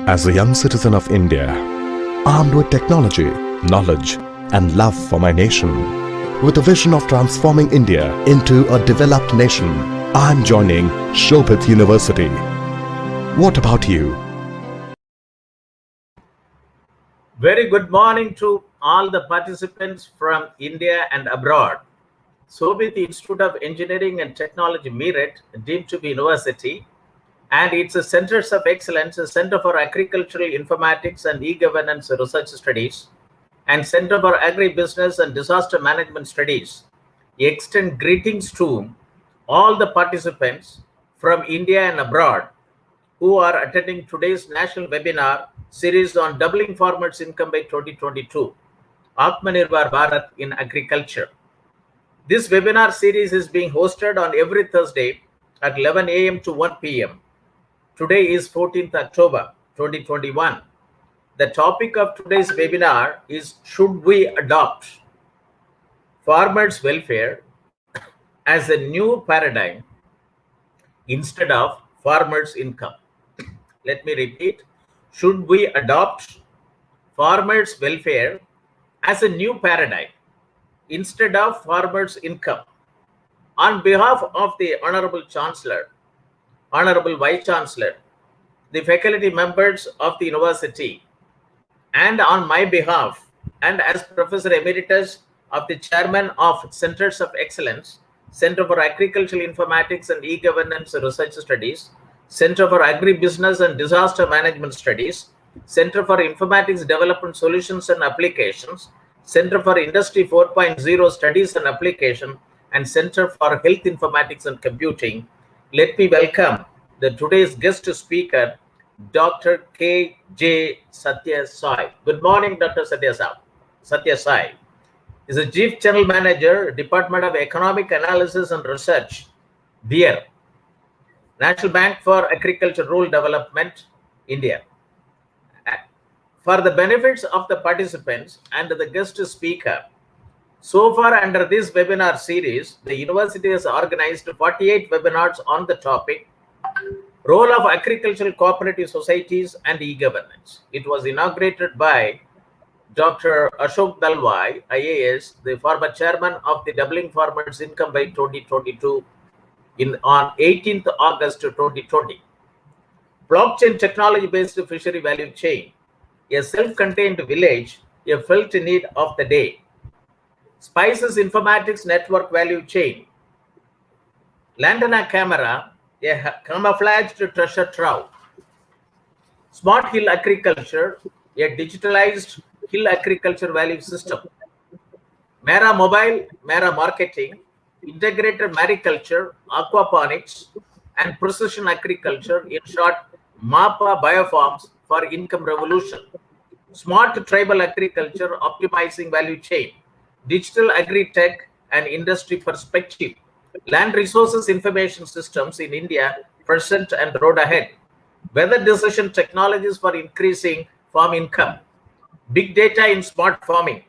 As a young citizen of India, armed with technology, knowledge, and love for my nation, with a vision of transforming India into a developed nation, I'm joining Shobhit University. What about you? Very good morning to all the participants from India and abroad. Shobhit Institute of Engineering and Technology, Meerut, deemed to be university, and it's a Centers of Excellence, a Center for Agricultural Informatics and E-Governance Research Studies, and Center for Agribusiness and Disaster Management Studies. Extend greetings to all the participants from India and abroad who are attending today's national webinar series on doubling farmers' income by 2022, Atmanirbhar Bharat in Agriculture. This webinar series is being hosted on every Thursday at 11 a.m. to 1 p.m. Today is 14th October 2021. The topic of today's webinar is, should we adopt farmers' welfare as a new paradigm instead of farmers' income? Let me repeat. Should we adopt farmers' welfare as a new paradigm instead of farmers' income? On behalf of the Honorable Chancellor, Honorable Vice Chancellor, the faculty members of the university, and on my behalf, and as Professor Emeritus of the Chairman of Centers of Excellence, Center for Agricultural Informatics and E-Governance Research Studies, Center for Agribusiness and Disaster Management Studies, Center for Informatics Development Solutions and Applications, Center for Industry 4.0 Studies and Application, and Center for Health Informatics and Computing. Let me welcome today's guest speaker, Dr. K.J. Satyasai. Good morning, Dr. Satyasai is a Chief General Manager, Department of Economic Analysis and Research, BEER, National Bank for Agriculture Rural Development, India. For the benefits of the participants and the guest speaker, so far under this webinar series, the university has organized 48 webinars on the topic, Role of Agricultural Cooperative Societies and E-Governance. It was inaugurated by Dr. Ashok Dalwai, IAS, the former chairman of the Doubling Farmers' Income by 2022 on 18th August 2020. Blockchain technology-based fishery value chain, a self-contained village, a felt need of the day. Spices Informatics Network value chain. Lantana camera, a camouflaged treasure trove. Smart hill agriculture, a digitalized hill agriculture value system. Mera mobile, Mera marketing, integrated mariculture, aquaponics, and precision agriculture, in short, MAPA biofarms for income revolution. Smart tribal agriculture, optimizing value chain. Digital agri-tech and industry perspective. Land resources information systems in India, present and road ahead. Weather decision technologies for increasing farm income. Big data in smart farming.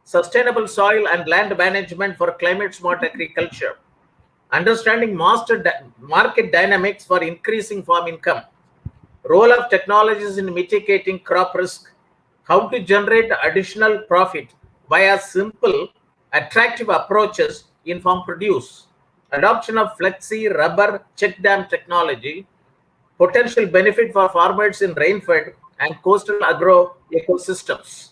Sustainable soil and land management for climate smart agriculture. Understanding market dynamics for increasing farm income. Role of technologies in mitigating crop risk. How to generate additional profit via simple, attractive approaches in farm produce. Adoption of flexi rubber check dam technology. Potential benefit for farmers in rainfed and coastal agro ecosystems.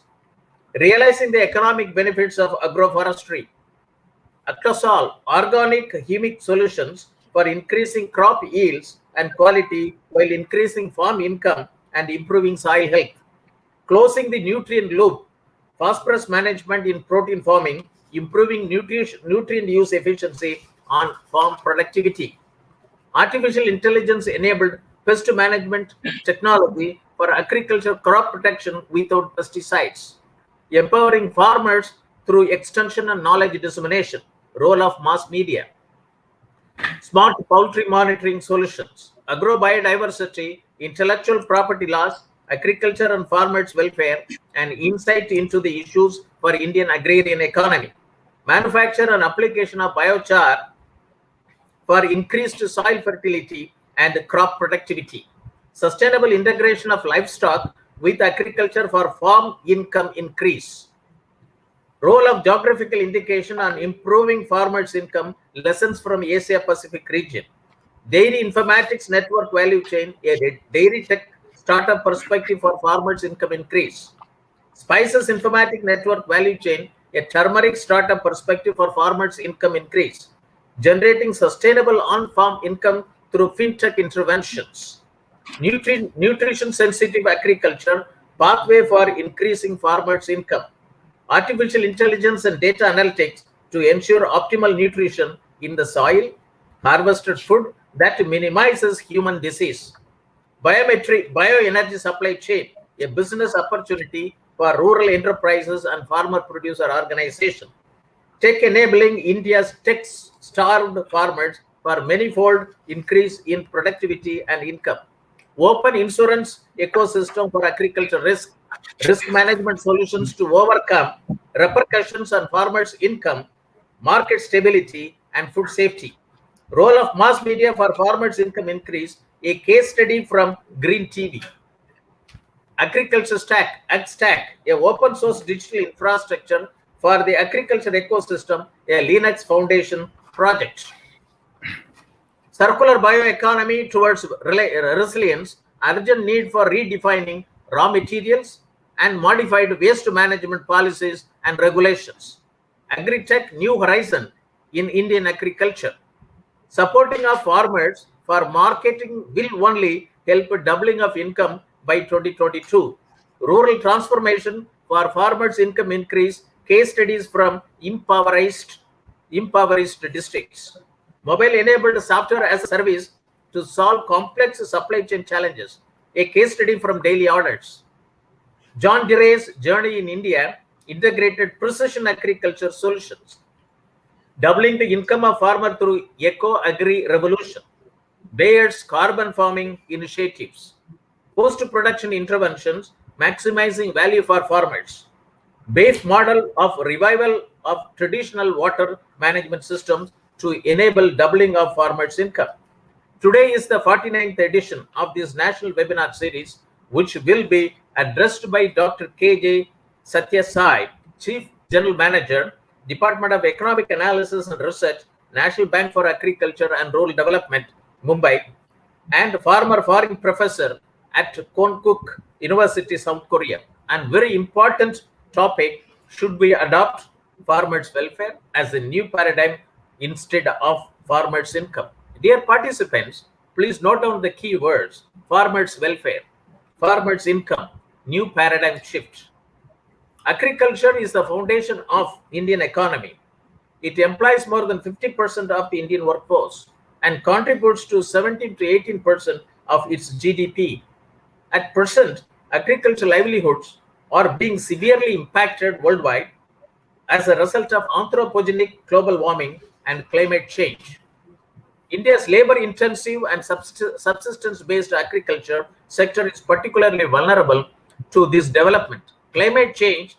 Realizing the economic benefits of agroforestry. Actosol, organic humic solutions for increasing crop yields and quality while increasing farm income and improving soil health. Closing the nutrient loop. Phosphorus management in protein farming, improving nutrient use efficiency on farm productivity. Artificial intelligence enabled pest management technology for agriculture crop protection without pesticides. Empowering farmers through extension and knowledge dissemination. Role of mass media. Smart poultry monitoring solutions. Agrobiodiversity, intellectual property laws, agriculture and farmers' welfare, and insight into the issues for Indian agrarian economy. Manufacture and application of biochar for increased soil fertility and crop productivity. sustainable integration of livestock with agriculture for farm income increase, role of geographical indication on improving farmers' income, lessons from Asia Pacific region, dairy informatics network value chain, a dairy tech startup perspective for farmers' income increase, spices informatic network value chain, a turmeric startup perspective for farmers' income increase, generating sustainable on-farm income through fintech interventions, nutrition sensitive agriculture, pathway for increasing farmers' income, artificial intelligence and data analytics to ensure optimal nutrition in the soil, harvested food that minimizes human disease, bioenergy supply chain, a business opportunity for rural enterprises and farmer producer organization, tech enabling India's tech-starved farmers for manifold increase in productivity and income, open insurance ecosystem for agriculture risk management solutions to overcome repercussions on farmers' income, market stability, and food safety, role of mass media for farmers' income increase, a case study from Green TV, agriculture stack, AgStack, a open source digital infrastructure for the agriculture ecosystem, a Linux Foundation project. Circular bioeconomy towards resilience, urgent need for redefining raw materials and modified waste management policies and regulations. Agri-tech new horizon in Indian agriculture. Supporting of farmers for marketing will only help doubling of income by 2022. Rural transformation for farmers' income increase, case studies from impoverished districts. Mobile-enabled software as a service to solve complex supply chain challenges, a case study from daily orders. John Deere's journey in India, integrated precision agriculture solutions. Doubling the income of farmer through eco-agri revolution. Bayer's carbon farming initiatives. Post-production interventions, maximizing value for farmers. BAFE model of revival of traditional water management systems to enable doubling of farmers' income. Today is the 49th edition of this national webinar series, which will be addressed by Dr. K.J. Satyasai, Chief General Manager, Department of Economic Analysis and Research, National Bank for Agriculture and Rural Development, Mumbai, and former foreign professor at Konkuk University, South Korea. And very important topic, should we adopt farmers' welfare as a new paradigm instead of farmers' income? Dear participants, please note down the key words: farmers' welfare, farmers' income, new paradigm shift. Agriculture is the foundation of Indian economy. It employs more than 50% of the Indian workforce and contributes to 17 to 18% of its GDP. At present, agricultural livelihoods are being severely impacted worldwide as a result of anthropogenic global warming and climate change. India's labor-intensive and subsistence-based agriculture sector is particularly vulnerable to this development. Climate change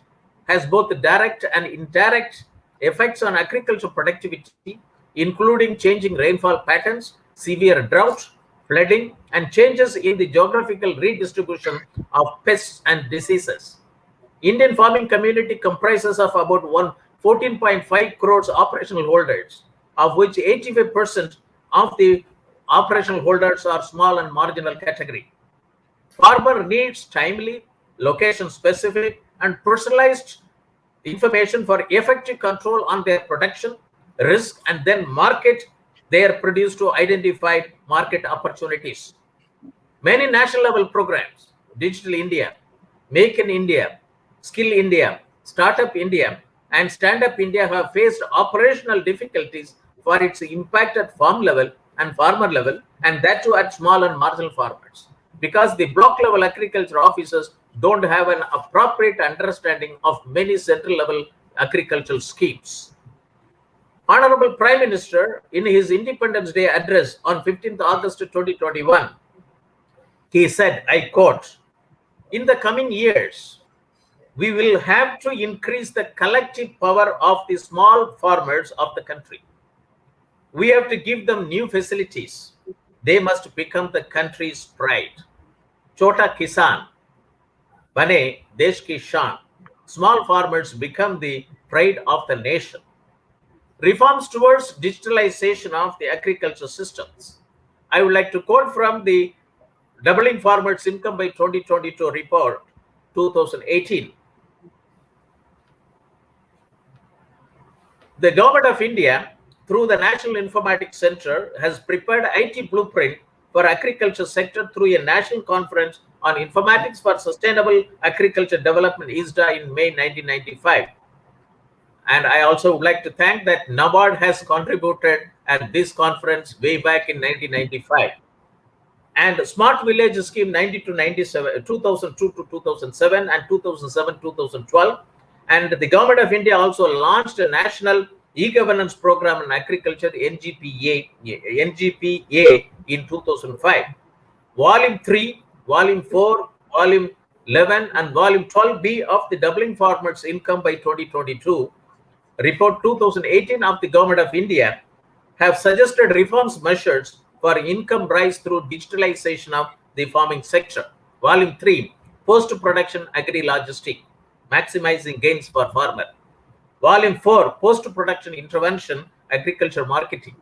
has both direct and indirect effects on agricultural productivity, including changing rainfall patterns, severe drought, flooding, and changes in the geographical redistribution of pests and diseases. Indian farming community comprises of about 14.5 crores operational holders, of which 85% of the operational holders are small and marginal category. Farmer needs timely, location-specific, and personalized information for effective control on their production, risk, and then market their produce to identify market opportunities. Many national level programs, Digital India, Make in India, Skill India, Startup India, and Stand Up India have faced operational difficulties for its impact at farm level and farmer level, and that too at small and marginal farmers, because the block level agriculture officers don't have an appropriate understanding of many central level agricultural schemes. Honorable Prime Minister, in his Independence Day address on 15th August 2021, he said, I quote, "In the coming years, we will have to increase the collective power of the small farmers of the country. We have to give them new facilities. They must become the country's pride. Chota Kisan, Bane Desh Ki Shan. Small farmers become the pride of the nation. Reforms towards digitalization of the agriculture systems. I would like to quote from the Doubling Farmers' Income by 2022 report 2018. The Government of India, through the National Informatics Center, has prepared IT blueprint for agriculture sector through a national conference on informatics for sustainable agriculture development ISDA in May 1995. And I also would like to thank that NABARD has contributed at this conference way back in 1995. And Smart Village Scheme 90 to 97, 2002 to 2007 and 2007 2012. And the Government of India also launched a national e-governance program in agriculture, NGPA in 2005. Volume 3, Volume 4, Volume 11 and Volume 12B of the Doubling Farmers' Income by 2022 Report 2018 of the Government of India have suggested reforms measures for income rise through digitalization of the farming sector. Volume 3, Post-Production Agri-Logistic, Maximizing Gains for Farmer. Volume 4, Post-Production Intervention, Agriculture Marketing.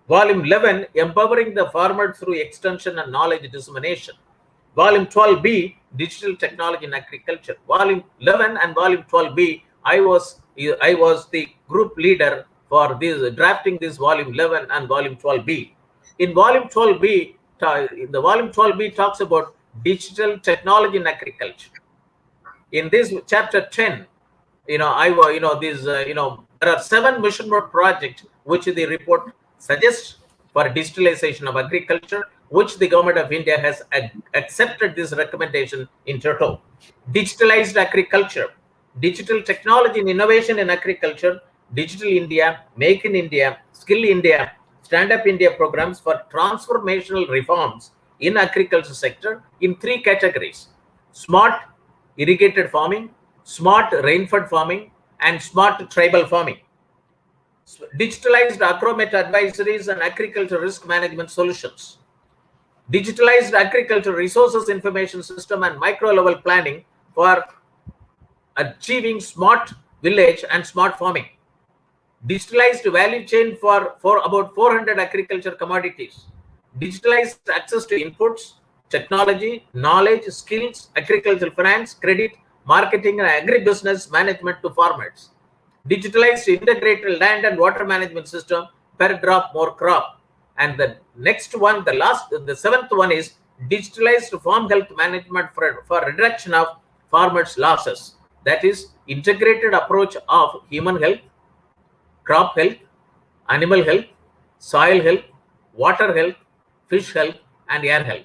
Volume 11, Empowering the Farmer through Extension and Knowledge Dissemination. Volume 12B, Digital Technology in Agriculture. Volume 11 and Volume 12B, I was the group leader for this, drafting this Volume 11 and Volume 12B. In Volume 12B, the Volume 12B talks about digital technology in agriculture. In this chapter 10, there are 7 mission mode projects which the report suggests for digitalization of agriculture, which the Government of India has accepted this recommendation in total. Digitalized agriculture, digital technology and innovation in agriculture, Digital India, Make in India, Skill India, Stand Up India programs for transformational reforms in agriculture sector in 3 categories: smart irrigated farming, smart rainfed farming, and smart tribal farming. Digitalized agromet advisories and agriculture risk management solutions. Digitalized agriculture resources information system and micro level planning for achieving smart village and smart farming. Digitalized value chain for about 400 agriculture commodities. Digitalized access to inputs, technology, knowledge, skills, agricultural finance, credit, marketing, and agribusiness management to farmers. Digitalized integrated land and water management system, per drop, more crop. And the next one, the 7th one is digitalized farm health management for reduction of farmers' losses. That is integrated approach of human health, crop health, animal health, soil health, water health, fish health, and air health.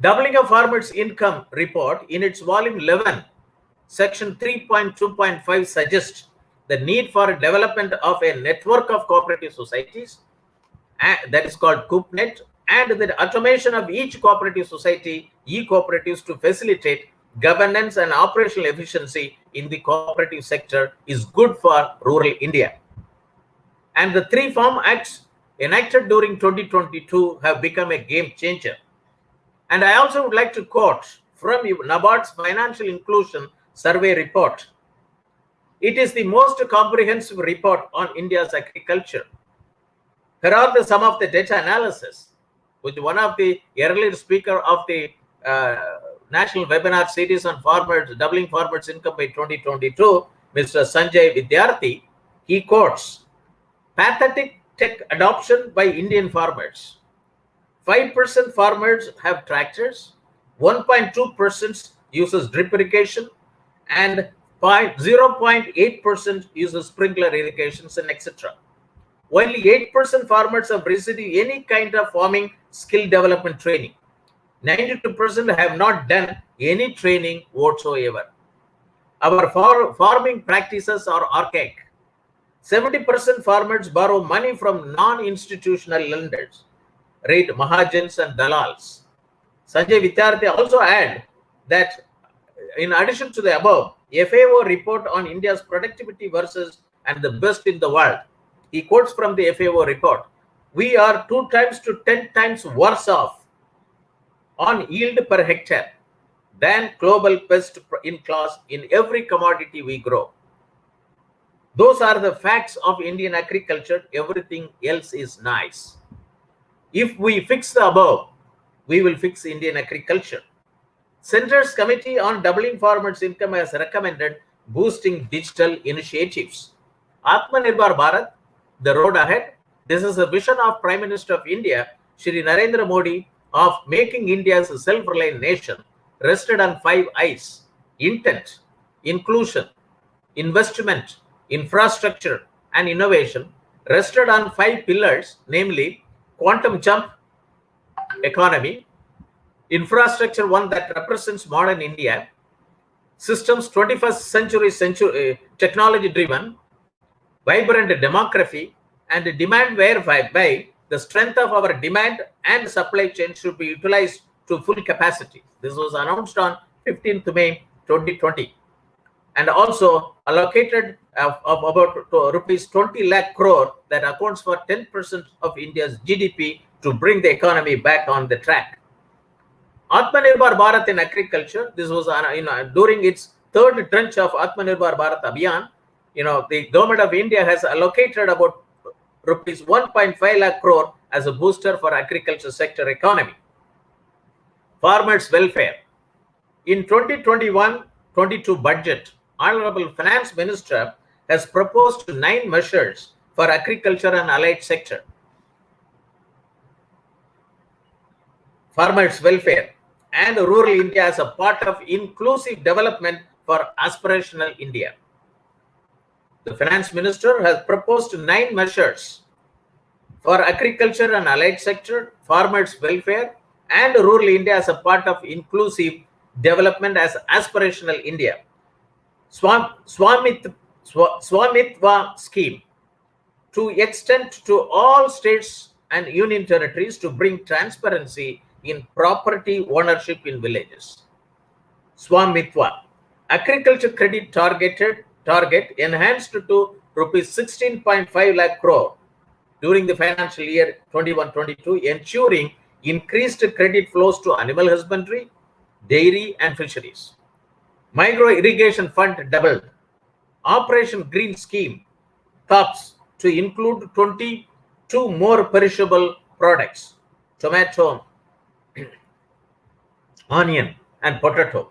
Doubling of Farmers' Income report in its volume 11, section 3.2.5 suggests the need for development of a network of cooperative societies, that is called CoopNet, and the automation of each cooperative society, e-cooperatives, to facilitate governance and operational efficiency in the cooperative sector is good for rural India. And the 3 Farm Acts enacted during 2022 have become a game changer. And I also would like to quote from NABARD's Financial Inclusion Survey report. It is the most comprehensive report on India's agriculture. Here are some of the data analysis, with one of the earlier speaker of the National Webinar Series on Farmers, Doubling Farmers' Income by 2022, Mr. Sanjay Vidyarthi. He quotes, pathetic tech adoption by Indian farmers. 5% farmers have tractors, 1.2% uses drip irrigation, and 0.8% uses sprinkler irrigations, and etc. Only 8% farmers have received any kind of farming skill development training. 92% have not done any training whatsoever. Our farming practices are archaic. 70% farmers borrow money from non-institutional lenders, read Mahajans and Dalals. Sanjay Vidyarthi also add that in addition to the above, FAO report on India's productivity versus and the best in the world. He quotes from the FAO report, we are 2 times to 10 times worse off on yield per hectare than global best in class in every commodity we grow. Those are the facts of Indian agriculture. Everything else is nice. If we fix the above, we will fix Indian agriculture. Centre's Committee on Doubling Farmers' Income has recommended boosting digital initiatives. Atmanirbhar Bharat, the road ahead. This is the vision of Prime Minister of India, Shri Narendra Modi, of making India a self-reliant nation, rested on 5 I's: intent, inclusion, investment, infrastructure, and innovation, rested on 5 pillars, namely quantum jump economy, infrastructure one that represents modern India, systems 21st century technology driven, vibrant demography, and demand whereby the strength of our demand and supply chain should be utilized to full capacity. This was announced on 15th May 2020, and also allocated of about rupees 20 lakh crore that accounts for 10% of India's GDP to bring the economy back on the track. Atmanirbhar Bharat in agriculture. This was during its third tranche of Atmanirbhar Bharat Abhiyan. The government of India has allocated about rupees 1.5 lakh crore as a booster for agriculture sector economy. Farmers' welfare. In 2021-22 budget, Honorable Finance Minister has proposed 9 measures for agriculture and allied sector. Farmers' welfare and rural India as a part of inclusive development for aspirational India. The Finance Minister has proposed 9 measures for agriculture and allied sector, farmers' welfare, and rural India as a part of inclusive development as aspirational India. Swamitva scheme to extend to all states and union territories to bring transparency in property ownership in villages. Swamitva agriculture credit target enhanced to rupees 16.5 lakh crore during the financial year 21-22, ensuring increased credit flows to animal husbandry, dairy, and fisheries. Micro irrigation fund doubled. Operation Green Scheme CAPS to include 22 more perishable products: tomato, onion, and potato,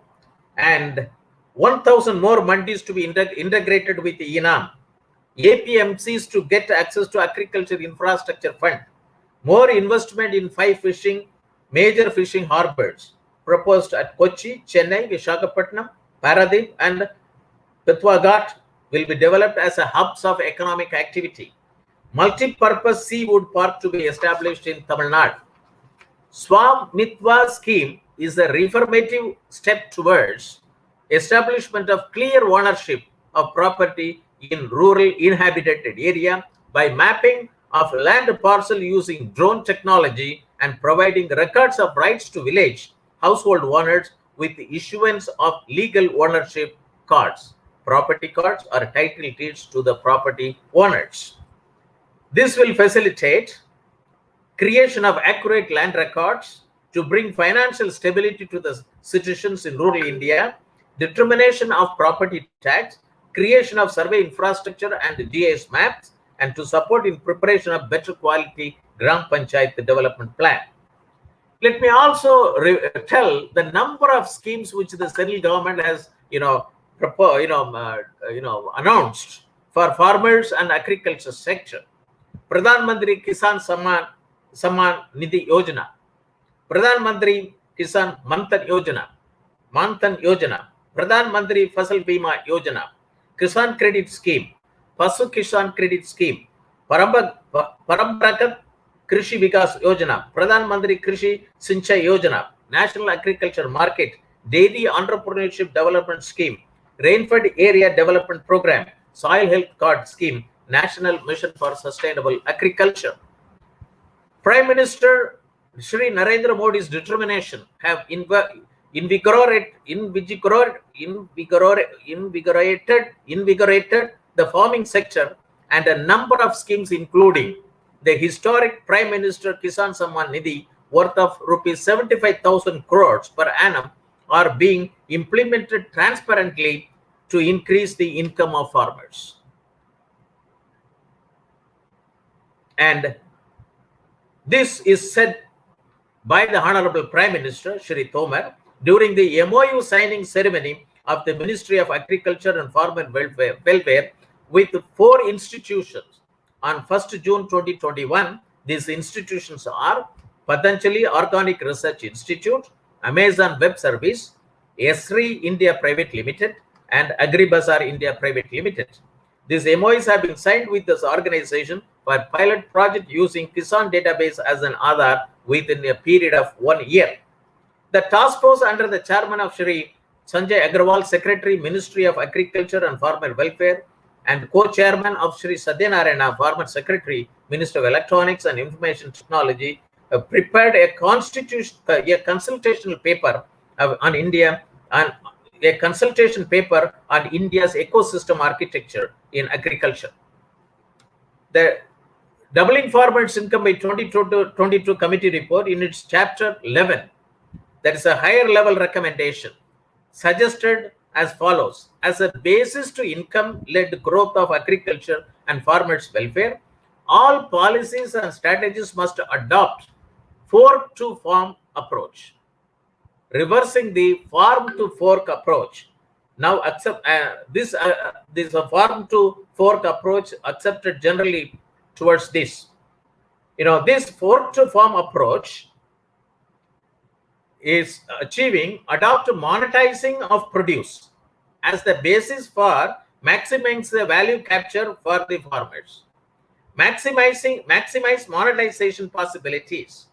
and 1,000 more mandis to be integrated with the INAM. APMCs to get access to agriculture infrastructure fund. More investment in 5 major fishing harbors proposed at Kochi, Chennai, Visakhapatnam, Paradeep, and Pitwaghat will be developed as a hubs of economic activity. Multi-purpose seafood park to be established in Tamil Nadu. Swamitva scheme is a reformative step towards establishment of clear ownership of property in rural inhabited area by mapping of land parcel using drone technology and providing records of rights to village household owners with the issuance of legal ownership cards, property cards, or title deeds to the property owners. This will facilitate creation of accurate land records to bring financial stability to the citizens in rural India, determination of property tax, creation of survey infrastructure and GIS maps, and to support in preparation of better quality Gram Panchayat development plan. Let me also tell the number of schemes which the central government has, announced for farmers and agriculture sector. Pradhan Mantri Kisan Samman Nidhi Yojana, Pradhan Mantri Kisan Manthan Yojana, Pradhan Mantri Fasal Bima Yojana, Kisan Credit Scheme, Pasu Kisan Credit Scheme, Paramparagat Krishi Vikas Yojana, Pradhan Mantri Krishi Sinchai Yojana, National Agriculture Market, Dairy Entrepreneurship Development Scheme, Rainfed Area Development Program, Soil Health Card Scheme, National Mission for Sustainable Agriculture. Prime Minister Shri Narendra Modi's determination have invigorated the farming sector, and a number of schemes including the historic Prime Minister Kisan Samman Nidhi worth of rupees 75,000 crores per annum are being implemented transparently to increase the income of farmers. And this is said by the Honorable Prime Minister, Shri Tomar, during the MOU signing ceremony of the Ministry of Agriculture and Farmer Welfare with 4 institutions on 1st June 2021. These institutions are Patanjali Organic Research Institute, Amazon Web Service, Esri India Private Limited, and AgriBazaar India Private Limited. These MOUs have been signed with this organization for pilot project using Kisan database as an Aadhaar within a period of 1 year. The task force under the chairman of Shri Sanjay Agrawal, Secretary, Ministry of Agriculture and Farmer Welfare, and co-chairman of Shri Satyanarayana, Farmer Secretary, Minister of Electronics and Information Technology, prepared a consultational paper on India and a consultation paper on India's ecosystem architecture in agriculture. The Doubling Farmers' Income by 2022 Committee report in its chapter 11, that is a higher level recommendation, suggested as follows: as a basis to income-led growth of agriculture and farmers' welfare, all policies and strategies must adopt fork to farm approach, reversing the farm to fork approach. Now, this farm to fork approach accepted generally towards this. This fork to farm approach is adopt monetizing of produce as the basis for maximizing the value capture for the farmers. Maximize monetization possibilities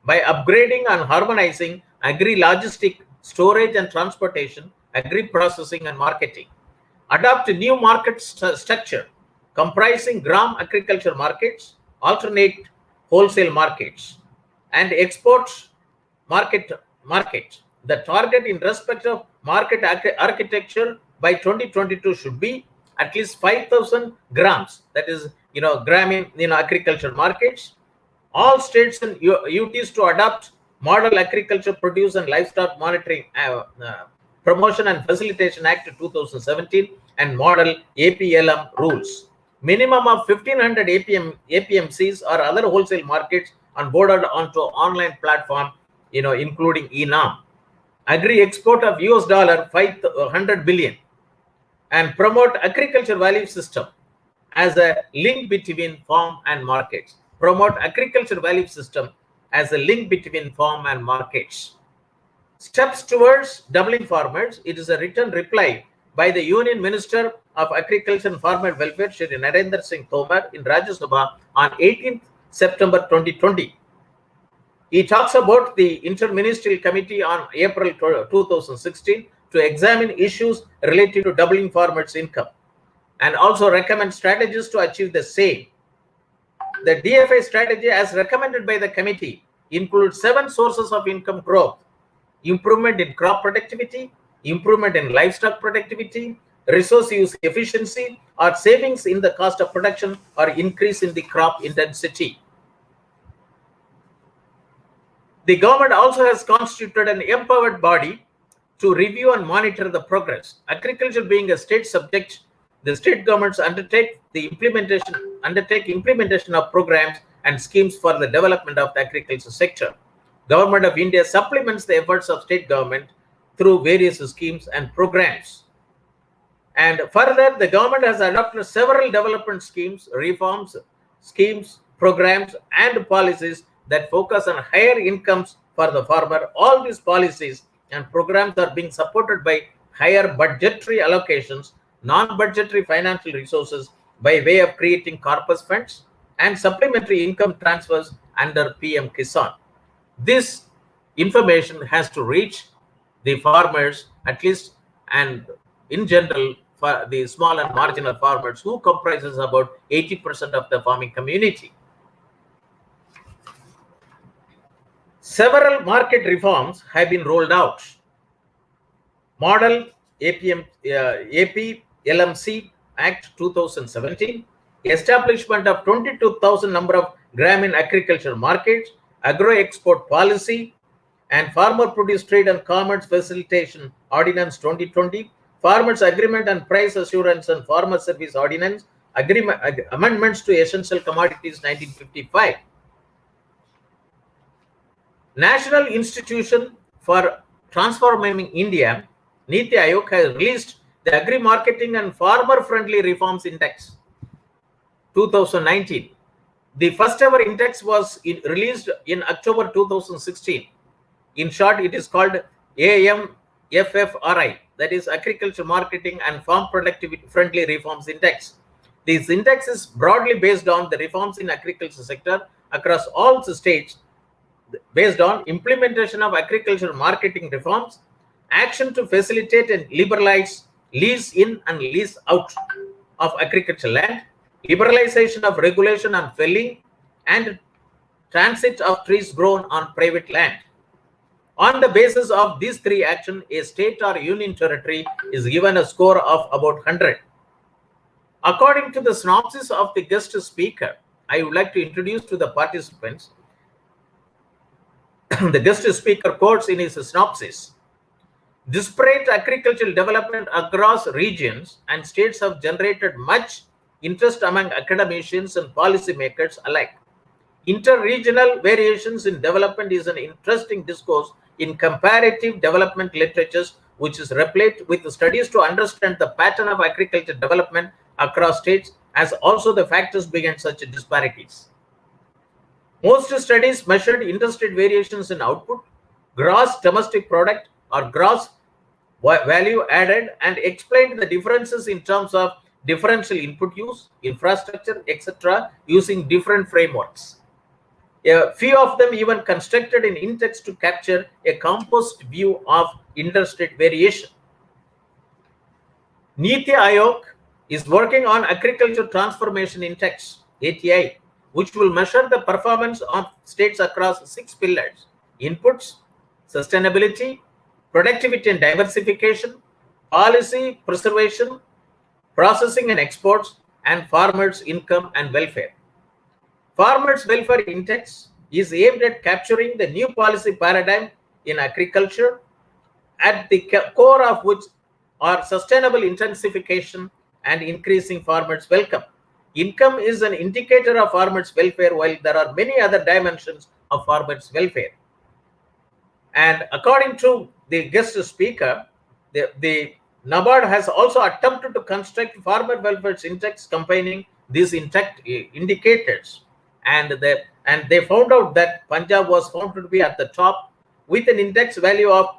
by upgrading and harmonizing agri-logistic, storage and transportation, agri-processing and marketing. Adopt a new market structure comprising gram agriculture markets, alternate wholesale markets, and export market. The target in respect of market architecture by 2022 should be at least 5,000 grams, that is, gram in agriculture markets. All states and UTs to adopt Model Agriculture Produce and Livestock Monitoring Promotion and Facilitation Act 2017 and Model APLM rules. Minimum of 1,500 APMCs or other wholesale markets onboarded onto online platform, including ENAM. Agri export of $500 billion, and promote agriculture value system as a link between farm and markets. Promote agriculture value system as a link between farm and markets. Steps towards doubling farmers. It is a written reply by the Union Minister of Agriculture and Farmer Welfare, Shri Narendra Singh Tomar, in Rajya Sabha on 18th September 2020. He talks about the Interministerial Committee on April 2016 to examine issues related to doubling farmers' income and also recommend strategies to achieve the same. The DFI strategy, as recommended by the committee, includes 7 sources of income growth: improvement in crop productivity, improvement in livestock productivity, resource use efficiency, or savings in the cost of production, or increase in the crop intensity. The government also has constituted an empowered body to review and monitor the progress. Agriculture being a state subject, the state governments undertake implementation of programs and schemes for the development of the agriculture sector. Government of India supplements the efforts of state government through various schemes and programs. And further, the government has adopted several development schemes, reforms, schemes, programs, and policies that focus on higher incomes for the farmer. All these policies and programs are being supported by higher budgetary allocations, non-budgetary financial resources by way of creating corpus funds and supplementary income transfers under PM Kisan. This information has to reach the farmers at least, and in general for the small and marginal farmers, who comprises about 80% of the farming community. Several market reforms have been rolled out. Model APLMC Act 2017, establishment of 22,000 number of gram in agriculture markets, Agro-Export Policy, and Farmer Produce Trade and Commerce Facilitation Ordinance 2020, Farmers Agreement and Price Assurance and Farmer Service Ordinance, Amendments to Essential Commodities 1955. National Institution for Transforming India, Niti Aayog, has released the Agri-Marketing and Farmer-Friendly Reforms Index 2019. The first ever index was released in October 2016. In short, it is called AMFFRI, that is Agriculture Marketing and Farm Productivity Friendly Reforms Index. This index is broadly based on the reforms in agriculture sector across all the states, based on implementation of agricultural marketing reforms, action to facilitate and liberalize lease in and lease out of agricultural land, liberalization of regulation on felling and transit of trees grown on private land. On the basis of these three actions, a state or union territory is given a score of about 100. According to the synopsis of the guest speaker, I would like to introduce to the participants. The guest speaker quotes in his synopsis: disparate agricultural development across regions and states have generated much interest among academicians and policymakers alike. Inter-regional variations in development is an interesting discourse in comparative development literatures, which is replete with studies to understand the pattern of agriculture development across states, as also the factors behind such disparities. Most studies measured interstate variations in output, gross domestic product or gross value added, and explained the differences in terms of differential input use, infrastructure, etc. using different frameworks. A few of them even constructed an index to capture a composite view of interstate variation. Niti Aayog is working on Agriculture Transformation Index, ATI, which will measure the performance of states across 6 pillars: inputs, sustainability, productivity and diversification, policy preservation, processing and exports, and farmers' income and welfare. Farmers' Welfare Index is aimed at capturing the new policy paradigm in agriculture, at the core of which are sustainable intensification and increasing farmers' income is an indicator of farmers' welfare, while there are many other dimensions of farmers' welfare. And according to the guest speaker, the NABARD has also attempted to construct farmer welfare index combining these indicators, and they found out that Punjab was found to be at the top with an index value of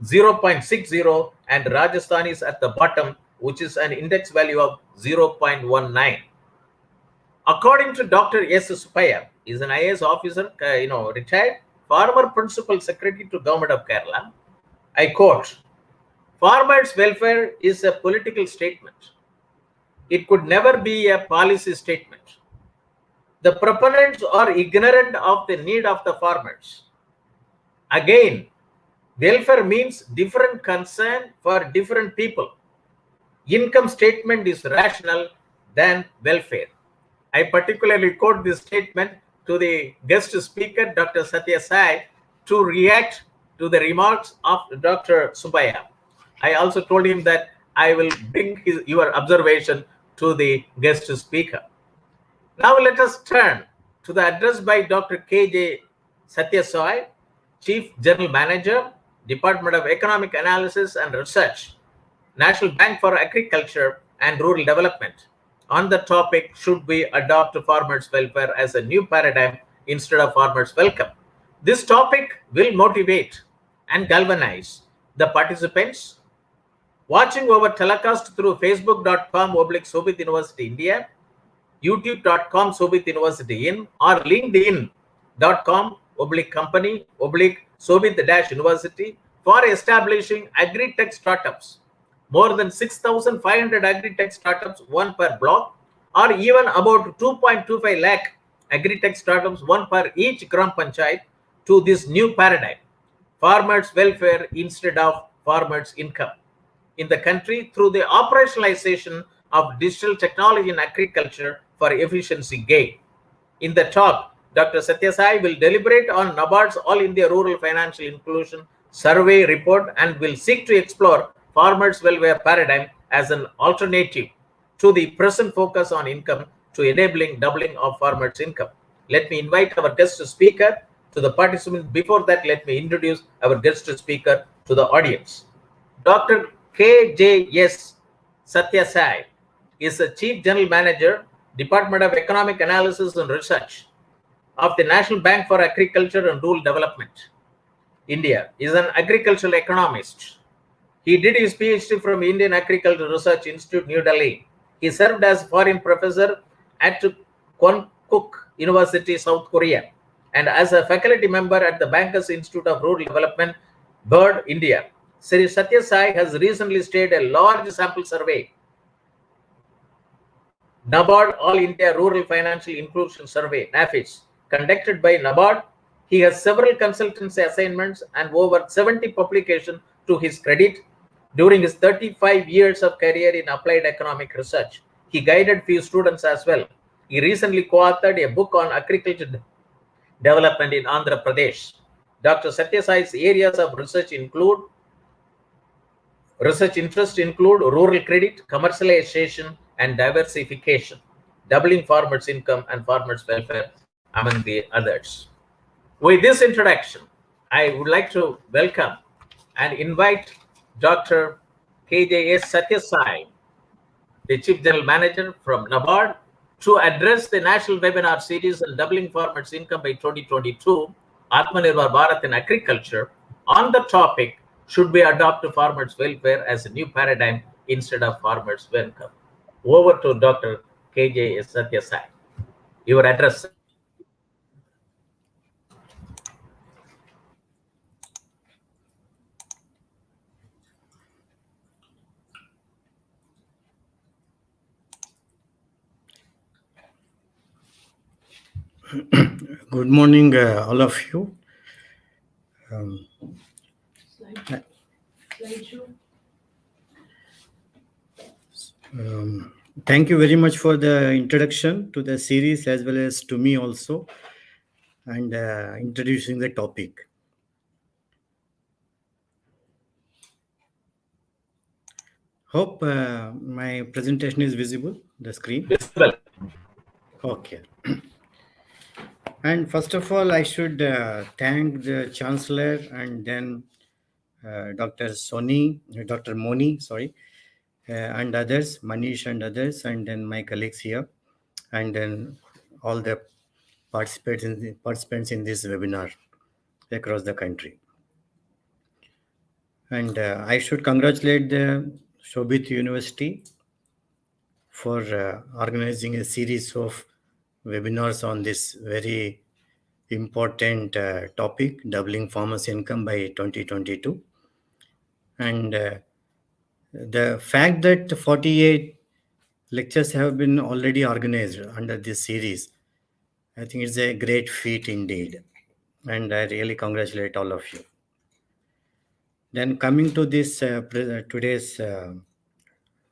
0.60, and Rajasthan is at the bottom, which is an index value of 0.19. According to Dr. S. Suppaya, is an IAS officer, retired, former principal secretary to Government of Kerala. I quote, "Farmers' welfare is a political statement. It could never be a policy statement. The proponents are ignorant of the need of the farmers. Again, welfare means different concern for different people. Income statement is rational than welfare." I particularly quote this statement to the guest speaker, Dr. Satyasai, to react to the remarks of Dr. Subaya. I also told him that I will bring your observation to the guest speaker. Now let us turn to the address by Dr. K.J. Satyasai, Chief General Manager, Department of Economic Analysis and Research, National Bank for Agriculture and Rural Development, on the topic, should we adopt farmers' welfare as a new paradigm instead of farmers' welcome? This topic will motivate and galvanize the participants watching over telecast through facebook.com/Shobhit University India, youtube.com Shobhit University in, or linkedin.com/company/Shobhit-University for establishing agri-tech startups. More than 6,500 agri-tech startups, one per block, or even about 2.25 lakh agri-tech startups, one per each Gram Panchayat, to this new paradigm, farmers' welfare instead of farmers' income, in the country through the operationalization of digital technology in agriculture for efficiency gain. In the talk, Dr. Satyasai will deliberate on NABARD's All India Rural Financial Inclusion Survey report and will seek to explore farmers' welfare paradigm as an alternative to the present focus on income to enabling doubling of farmers' income. Let me invite our guest speaker to the participants. Before that, let me introduce our guest speaker to the audience. Dr. KJS Satyasai is the Chief General Manager, Department of Economic Analysis and Research of the National Bank for Agriculture and Rural Development, India. He is an agricultural economist. He did his PhD from Indian Agricultural Research Institute, New Delhi. He served as foreign professor at Konkuk University, South Korea, and as a faculty member at the Bankers Institute of Rural Development, NABARD, India. Sri Satyasai has recently staged a large sample survey, NABARD All India Rural Financial Inclusion Survey, NAFIS, conducted by NABARD. He has several consultancy assignments and over 70 publications to his credit. During his 35 years of career in applied economic research, he guided few students as well. He recently co-authored a book on agriculture development in Andhra Pradesh. Dr. Satyasai's areas of research interests include rural credit, commercialization, and diversification, doubling farmers' income and farmers' welfare, among the others. With this introduction, I would like to welcome and invite Dr. KJS Satyasai, the Chief General Manager from NABARD, to address the national webinar series on doubling farmers' income by 2022, Atmanirbhar Bharat in agriculture, on the topic, should we adopt farmers' welfare as a new paradigm instead of farmers' income? Over to Dr. KJS Satyasai. Your address. Good morning, all of you. Thank you very much for the introduction to the series as well as to me also, and introducing the topic. Hope my presentation is visible, the screen. Visible. Okay. And first of all, I should thank the Chancellor and then Dr. Moni, and others, Manish and others, and then my colleagues here, and then all the participants in this webinar across the country. And I should congratulate the Shobhit University for organizing a series of webinars on this very important topic, doubling farmers' income by 2022. And the fact that 48 lectures have been already organized under this series, I think it's a great feat indeed. And I really congratulate all of you. Then coming to this today's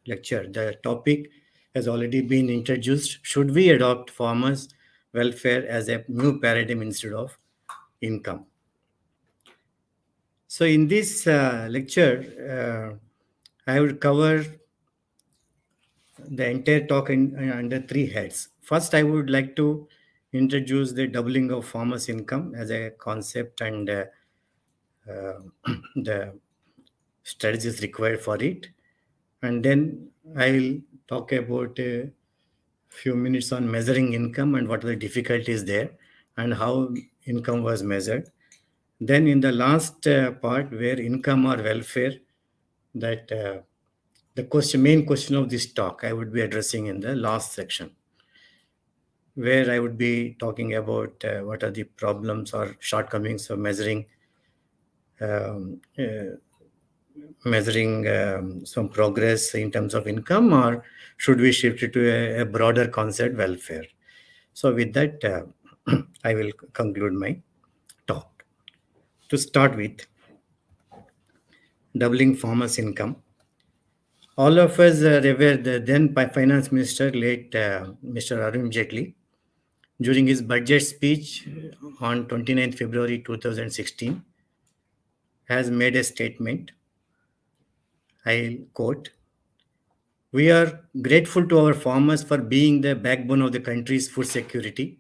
lecture, the topic has already been introduced. Should we adopt farmers' welfare as a new paradigm instead of income? So in this lecture, I will cover the entire talk under three heads. First, I would like to introduce the doubling of farmers' income as a concept and the strategies required for it. And then I'll talk about a few minutes on measuring income and what are the difficulties there and how income was measured. Then in the last part, where income or welfare, that the main question of this talk I would be addressing in the last section, where I would be talking about what are the problems or shortcomings of measuring some progress in terms of income, or should we shift it to a broader concept, welfare. So with that, I will conclude my talk. To start with, doubling farmers' income. All of us revere the then Finance Minister, late Mr. Arun Jaitley, during his budget speech on 29th February 2016, has made a statement. I'll quote, "We are grateful to our farmers for being the backbone of the country's food security.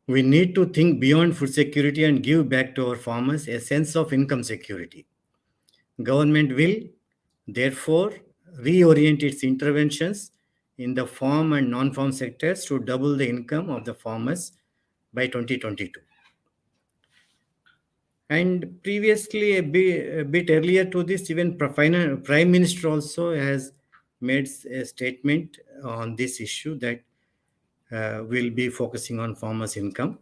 We need to think beyond food security and give back to our farmers a sense of income security. Government will, therefore, reorient its interventions in the farm and non-farm sectors to double the income of the farmers by 2022. And previously, a bit earlier to this, even Prime Minister also has made a statement on this issue that we'll be focusing on farmers' income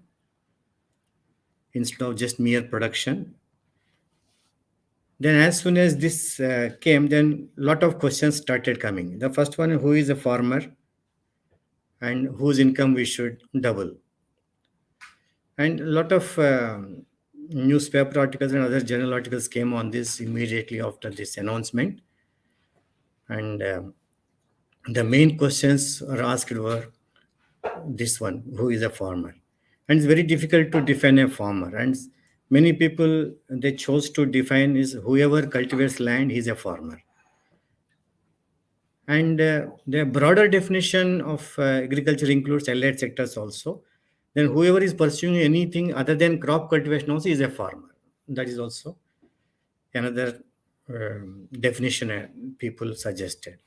instead of just mere production. Then as soon as this came, then a lot of questions started coming. The first one, who is a farmer and whose income we should double? And a lot of newspaper articles and other journal articles came on this immediately after this announcement. And the main questions are asked were this one, who is a farmer? And it's very difficult to define a farmer. And many people, they chose to define is whoever cultivates land, he's a farmer. And the broader definition of agriculture includes allied sectors also. Then whoever is pursuing anything other than crop cultivation also is a farmer. That is also another definition people suggested.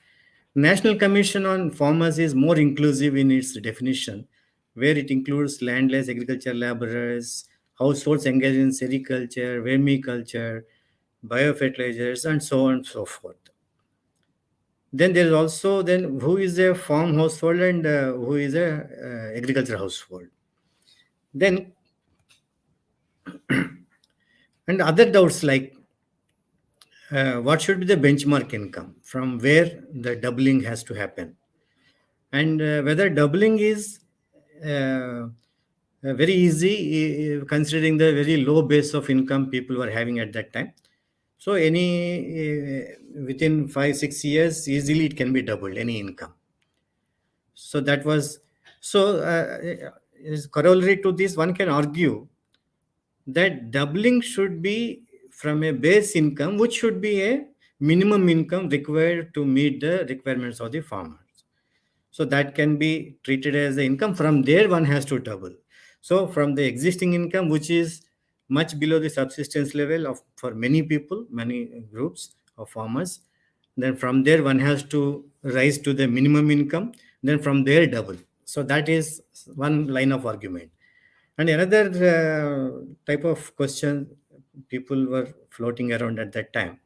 National Commission on Farmers is more inclusive in its definition, where it includes landless agriculture laborers, households engaged in sericulture, vermiculture, biofertilizers, and so on and so forth. Then there is also then who is a farm household and who is a agriculture household. Then and other doubts like what should be the benchmark income from where the doubling has to happen, and whether doubling is very easy considering the very low base of income people were having at that time. So any within 5-6 years easily it can be doubled, any income. So that was is corollary to this, one can argue that doubling should be from a base income, which should be a minimum income required to meet the requirements of the farmers. So that can be treated as the income. From there, one has to double. So from the existing income, which is much below the subsistence level of for many people, many groups of farmers, then from there one has to rise to the minimum income. Then from there double. So that is one line of argument. And another type of question people were floating around at that time,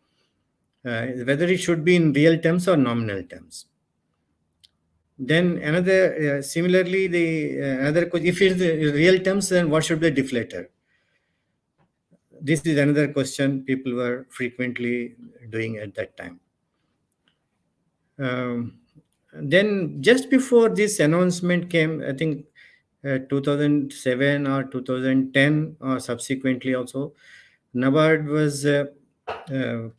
whether it should be in real terms or nominal terms. Then another, similarly, the another question, if it's real terms, then what should be the deflator? This is another question people were frequently doing at that time. Then just before this announcement came, I think 2007 or 2010 or subsequently also, NABARD was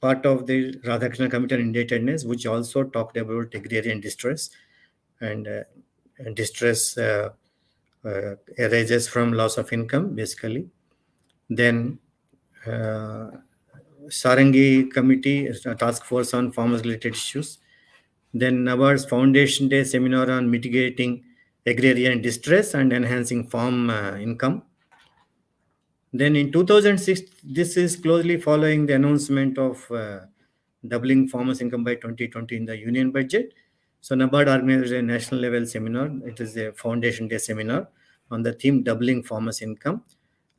part of the Radhakrishnan Committee on Indebtedness, which also talked about agrarian distress, and distress arises from loss of income, basically. Then Sarangi Committee, Task Force on Farmers-related issues. Then NABARD's Foundation Day seminar on mitigating agrarian distress and enhancing farm income. Then in 2006, this is closely following the announcement of doubling farmers' income by 2020 in the union budget. So NABARD organized a national level seminar. It is a Foundation Day seminar on the theme doubling farmers' income.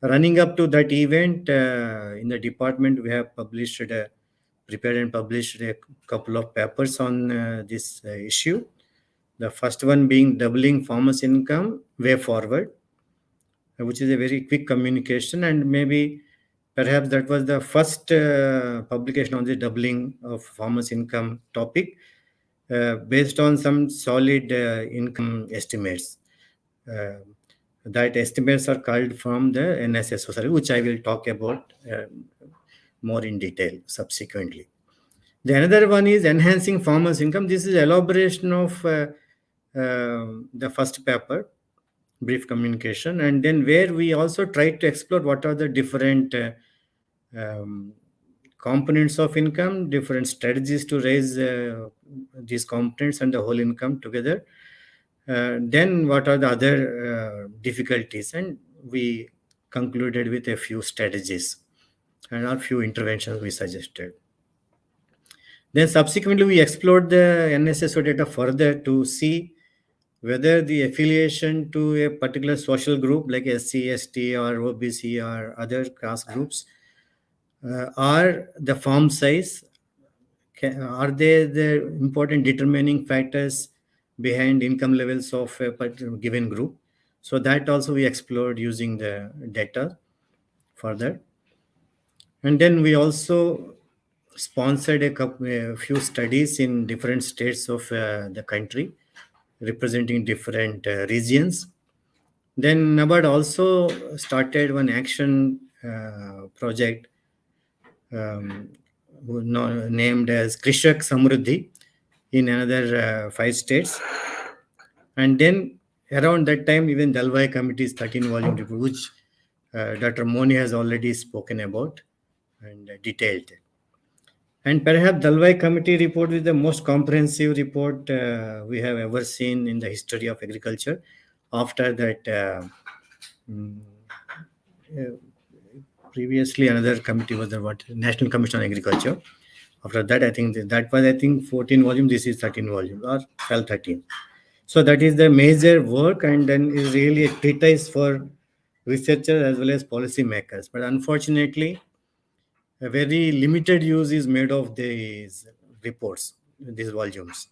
Running up to that event, in the department, we have prepared and published a couple of papers on this issue. The first one being doubling farmers' income, way forward, which is a very quick communication, and maybe perhaps that was the first publication on the doubling of farmers' income topic, based on some solid income estimates. That estimates are called from the NSS Society, which I will talk about more in detail subsequently. The another one is enhancing farmers' income. This is elaboration of the first paper. brief communication, and then where we also tried to explore what are the different um, components of income, different strategies to raise these components and the whole income together. Then what are the other difficulties, and we concluded with a few strategies and a few interventions we suggested. Then subsequently we explored the NSSO data further to see whether the affiliation to a particular social group like SC, ST or OBC or other caste groups are the farm size, are they the important determining factors behind income levels of a given group. So that also we explored using the data further. And then we also sponsored a few studies in different states of the country, representing different regions. Then NABARD also started one action project named as Krishak Samruddhi in another 5 states. And then around that time, even Dalwai Committee's 13-volume report, which Dr. Moni has already spoken about and detailed. And perhaps Dalwai Committee report is the most comprehensive report we have ever seen in the history of agriculture. After that, previously another committee was the National Commission on Agriculture. After that, I think that was 14 volumes. This is 13 volumes or 12, 13. So that is the major work, and then is really a treatise for researchers as well as policy makers. But unfortunately, a very limited use is made of these reports, these volumes.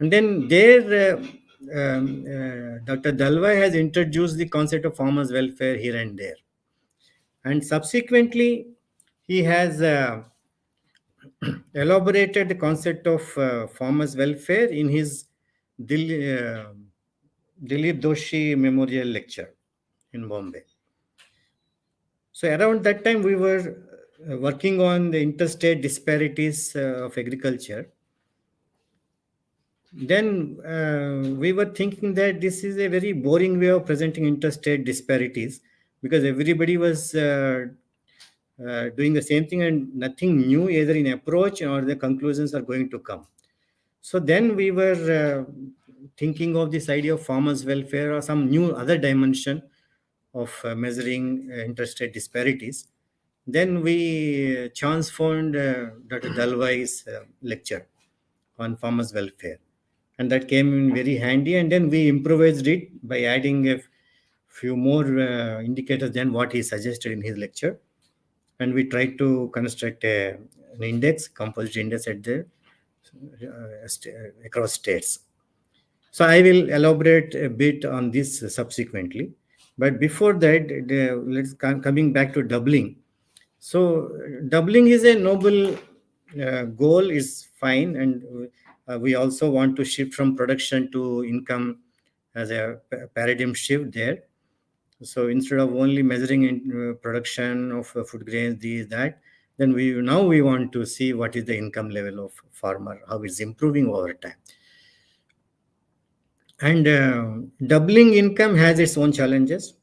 And then there, Dr. Dalwai has introduced the concept of farmers' welfare here and there. And subsequently, he has elaborated the concept of farmers' welfare in his Dilip Doshi Memorial Lecture in Bombay. So around that time, we were working on the interstate disparities of agriculture. Then we were thinking that this is a very boring way of presenting interstate disparities, because everybody was doing the same thing and nothing new either in approach or the conclusions are going to come. So then we were thinking of this idea of farmers' welfare or some new other dimension of measuring interstate disparities. Then we chance found Dr. Dalwai's lecture on farmers' welfare, and that came in very handy. And then we improvised it by adding a few more indicators than what he suggested in his lecture. And we tried to construct an index, composite index at the across states. So I will elaborate a bit on this subsequently. But before that, let's coming back to doubling. So doubling is a noble goal, is fine, and we also want to shift from production to income as a paradigm shift there. So instead of only measuring in production of food grains, that, then we want to see what is the income level of farmer, how it's improving over time. And doubling income has its own challenges,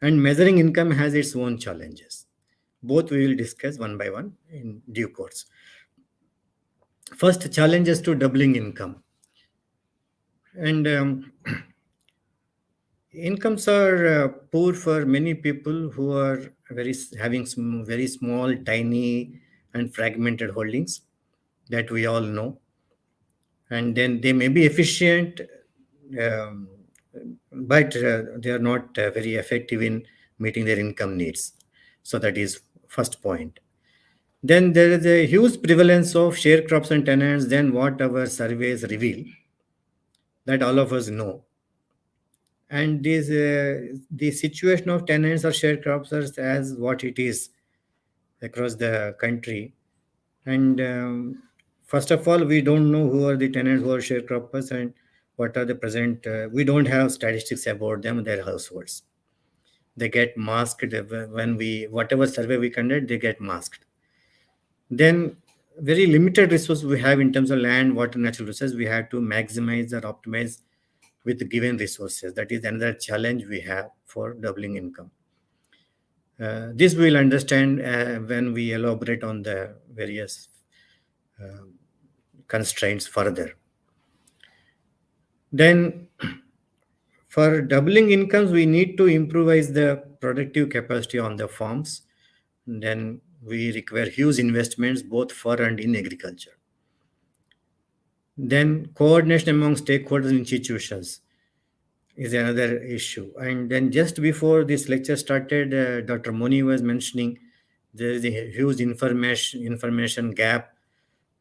and measuring income has its own challenges. Both we will discuss one by one in due course. First, challenges to doubling income. And incomes are poor for many people who are having some very small, tiny, and fragmented holdings that we all know. And then they may be efficient, but they are not very effective in meeting their income needs. So that is first point. Then there is a huge prevalence of sharecrops and tenants than what our surveys reveal, that all of us know. And this the situation of tenants or sharecroppers as what it is across the country. And first of all, we don't know who are the tenants, who are sharecroppers, and what are the present. We don't have statistics about them, their households. They get masked when whatever survey we conduct, they get masked. Then very limited resources we have in terms of land, water, natural resources. We have to maximize or optimize with given resources. That is another challenge we have for doubling income. This we'll understand when we elaborate on the various constraints further. Then, for doubling incomes, we need to improvise the productive capacity on the farms. Then we require huge investments both for and in agriculture. Then coordination among stakeholders and institutions is another issue. And then just before this lecture started, Dr. Moni was mentioning there is a huge information gap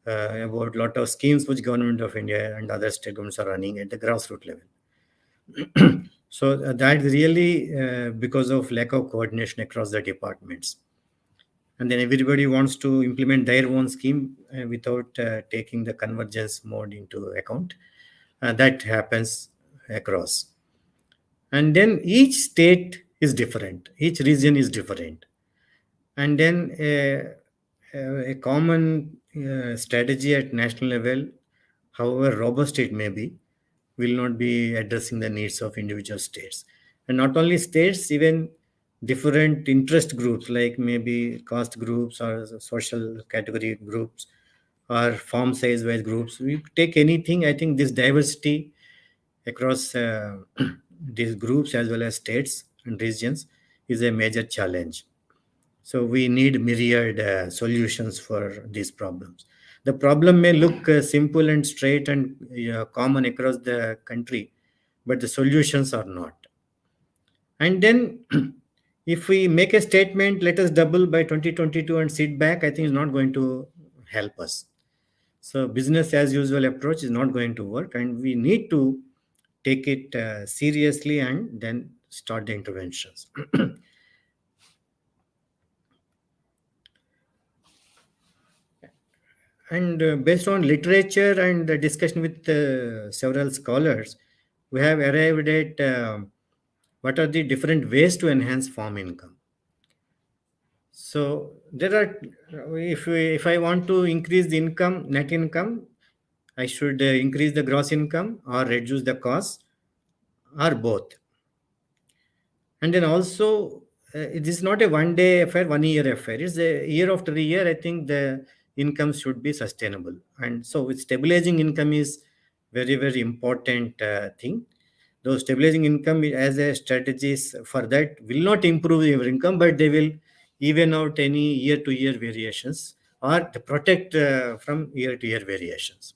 about a lot of schemes which Government of India and other state governments are running at the grassroots level. So that really because of lack of coordination across the departments. And then everybody wants to implement their own scheme without taking the convergence mode into account. That happens across. And then each state is different, each region is different. And then a common strategy at national level, however robust it may be, will not be addressing the needs of individual states. And not only states, even different interest groups like maybe caste groups or social category groups or farm size wise groups. We take anything, I think this diversity across these groups as well as states and regions is a major challenge. So we need myriad solutions for these problems. The problem may look simple and straight and common across the country, but the solutions are not. And then if we make a statement, let us double by 2022 and sit back, I think it's not going to help us. So business as usual approach is not going to work, and we need to take it seriously and then start the interventions. And based on literature and the discussion with several scholars, we have arrived at what are the different ways to enhance farm income. So there are, if I want to increase the income, net income, I should increase the gross income or reduce the cost or both. And then also, it is not a one-day affair, 1 year affair. It's a year after year. I think the income should be sustainable. And so with stabilizing income is very, very important thing. Though stabilizing income as a strategies for that will not improve your income, but they will even out any year-to-year variations or protect from year-to-year variations.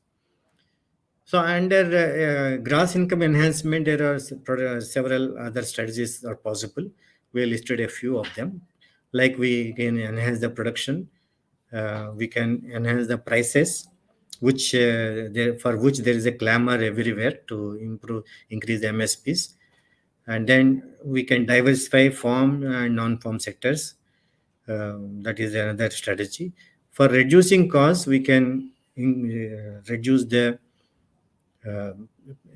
So under gross income enhancement, there are several other strategies are possible. We listed a few of them. Like we can enhance the production, we can enhance the prices, which for which there is a clamor everywhere to increase the MSPs. And then we can diversify farm and non-farm sectors. That is another strategy. For reducing costs, we can reduce the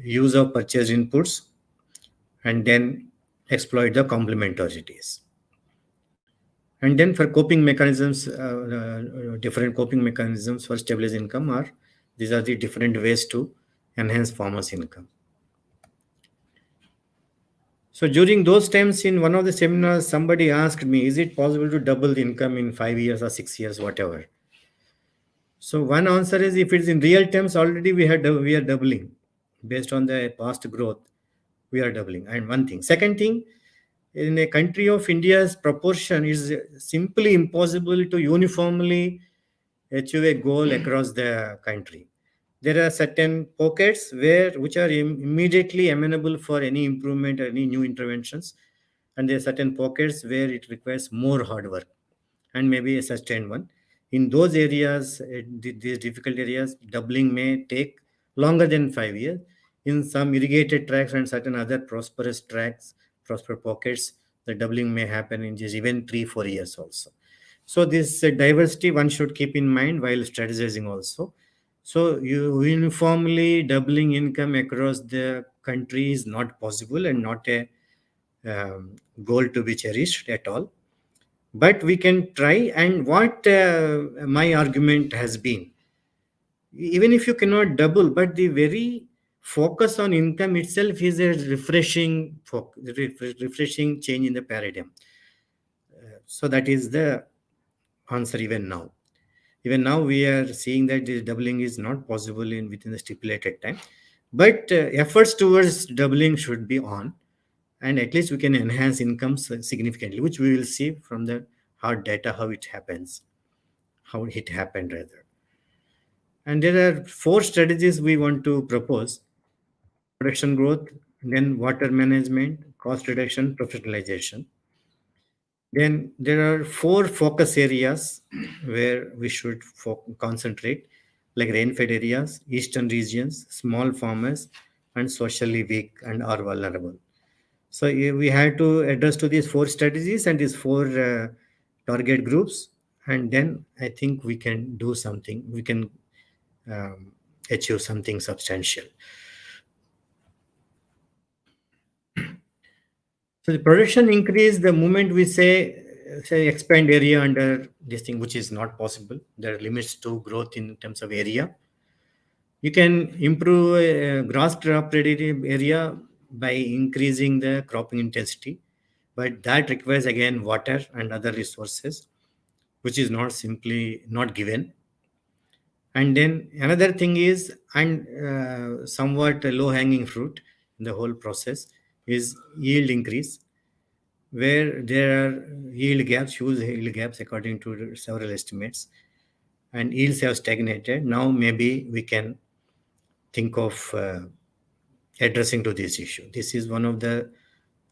use of purchase inputs and then exploit the complementarities. And then for coping mechanisms, different coping mechanisms for stabilized income are, these are the different ways to enhance farmers' income. So during those times in one of the seminars, somebody asked me, is it possible to double the income in 5 years or 6 years, whatever? So one answer is, if it's in real terms, already we are doubling. Based on the past growth, we are doubling. And one thing. Second thing, in a country of India's proportion, is simply impossible to uniformly achieve a goal across the country. There are certain pockets which are immediately amenable for any improvement or any new interventions. And there are certain pockets where it requires more hard work and maybe a sustained one. In those areas, these difficult areas, doubling may take longer than 5 years. In some irrigated tracts and certain other prosperous tracts, prosperous pockets, the doubling may happen in just even 3-4 years also. So this diversity one should keep in mind while strategizing also. So uniformly doubling income across the country is not possible and not a goal to be cherished at all. But we can try. And what my argument has been, even if you cannot double, but the very focus on income itself is a refreshing change in the paradigm. So that is the answer even now. Even now, we are seeing that this doubling is not possible within the stipulated time. But efforts towards doubling should be on, and at least we can enhance incomes significantly, which we will see from the hard data how it happened rather. And there are 4 strategies we want to propose: production growth, then water management, cost reduction, professionalization. Then there are 4 focus areas where we should concentrate, like rain-fed areas, eastern regions, small farmers, and socially weak and are vulnerable. So we had to address to these 4 strategies and these 4 target groups, and then I think we can do something. We can achieve something substantial. So the production increase the moment we say expand area under this thing, which is not possible. There are limits to growth in terms of area. You can improve gross crop ready area by increasing the cropping intensity, but that requires again water and other resources, which is not given. And then another thing is, and somewhat low hanging fruit in the whole process, is yield increase, where there are huge yield gaps according to several estimates, and yields have stagnated. Now maybe we can think of addressing to this issue. This is one of the,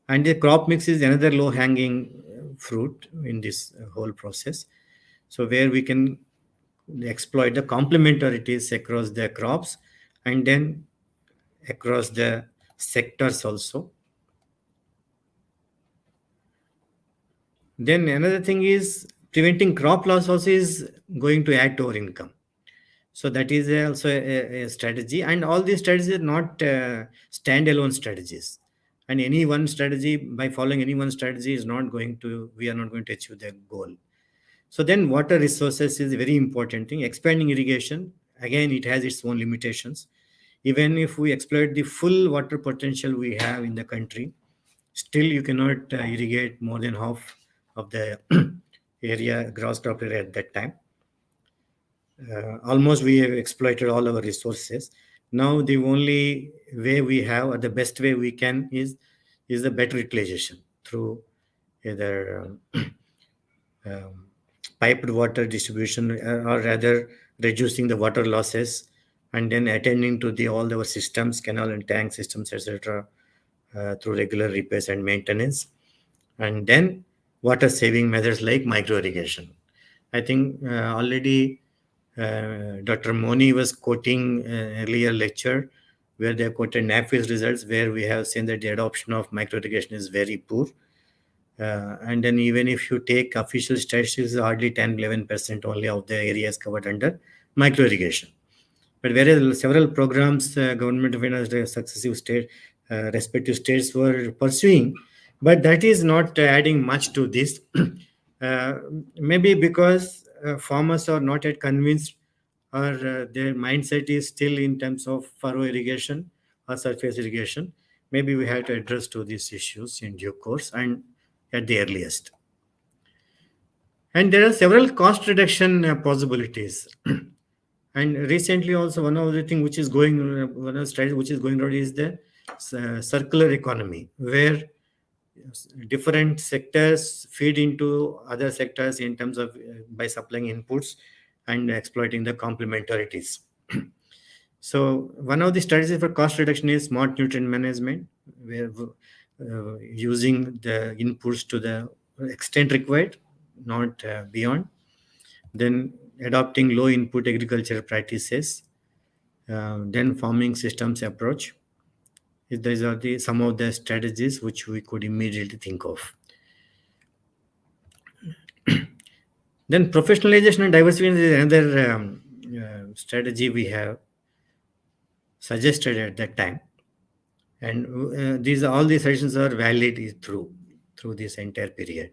and the crop mix is another low hanging fruit in this whole process. So where we can exploit the complementarities across the crops and then across the sectors also. Then another thing is preventing crop loss also is going to add to our income. So that is also a strategy, and all these strategies are not standalone strategies. And any one strategy, by following any one strategy, we are not going to achieve the goal. So then water resources is a very important thing. Expanding irrigation, again, it has its own limitations. Even if we exploit the full water potential we have in the country, still you cannot irrigate more than half of the area, gross crop area at that time. Almost we have exploited all our resources. Now the only way we have, or the best way we can, is the better utilization through either piped water distribution, or rather reducing the water losses, and then attending to all our systems, canal and tank systems, etc., through regular repairs and maintenance, and then water saving measures like micro irrigation. I think already Dr. Moni was quoting an earlier lecture where they quoted NAFIS results, where we have seen that the adoption of micro irrigation is very poor. And then even if you take official statistics, hardly 10-11% only of the areas covered under micro irrigation. But whereas several programs government of India, successive respective states were pursuing, but that is not adding much to this. Maybe because farmers are not yet convinced, or their mindset is still in terms of furrow irrigation or surface irrigation. Maybe we have to address to these issues in due course and at the earliest. And there are several cost reduction possibilities. And recently also one of the things which is going, one of the strategies which is going on is the circular economy, where different sectors feed into other sectors in terms of by supplying inputs and exploiting the complementarities. So one of the strategies for cost reduction is smart nutrient management, where using the inputs to the extent required, not beyond. Then adopting low input agriculture practices, then farming systems approach. These are some of the strategies which we could immediately think of. Then professionalization and diversification is another strategy we have suggested at that time. And all these suggestions are valid through this entire period.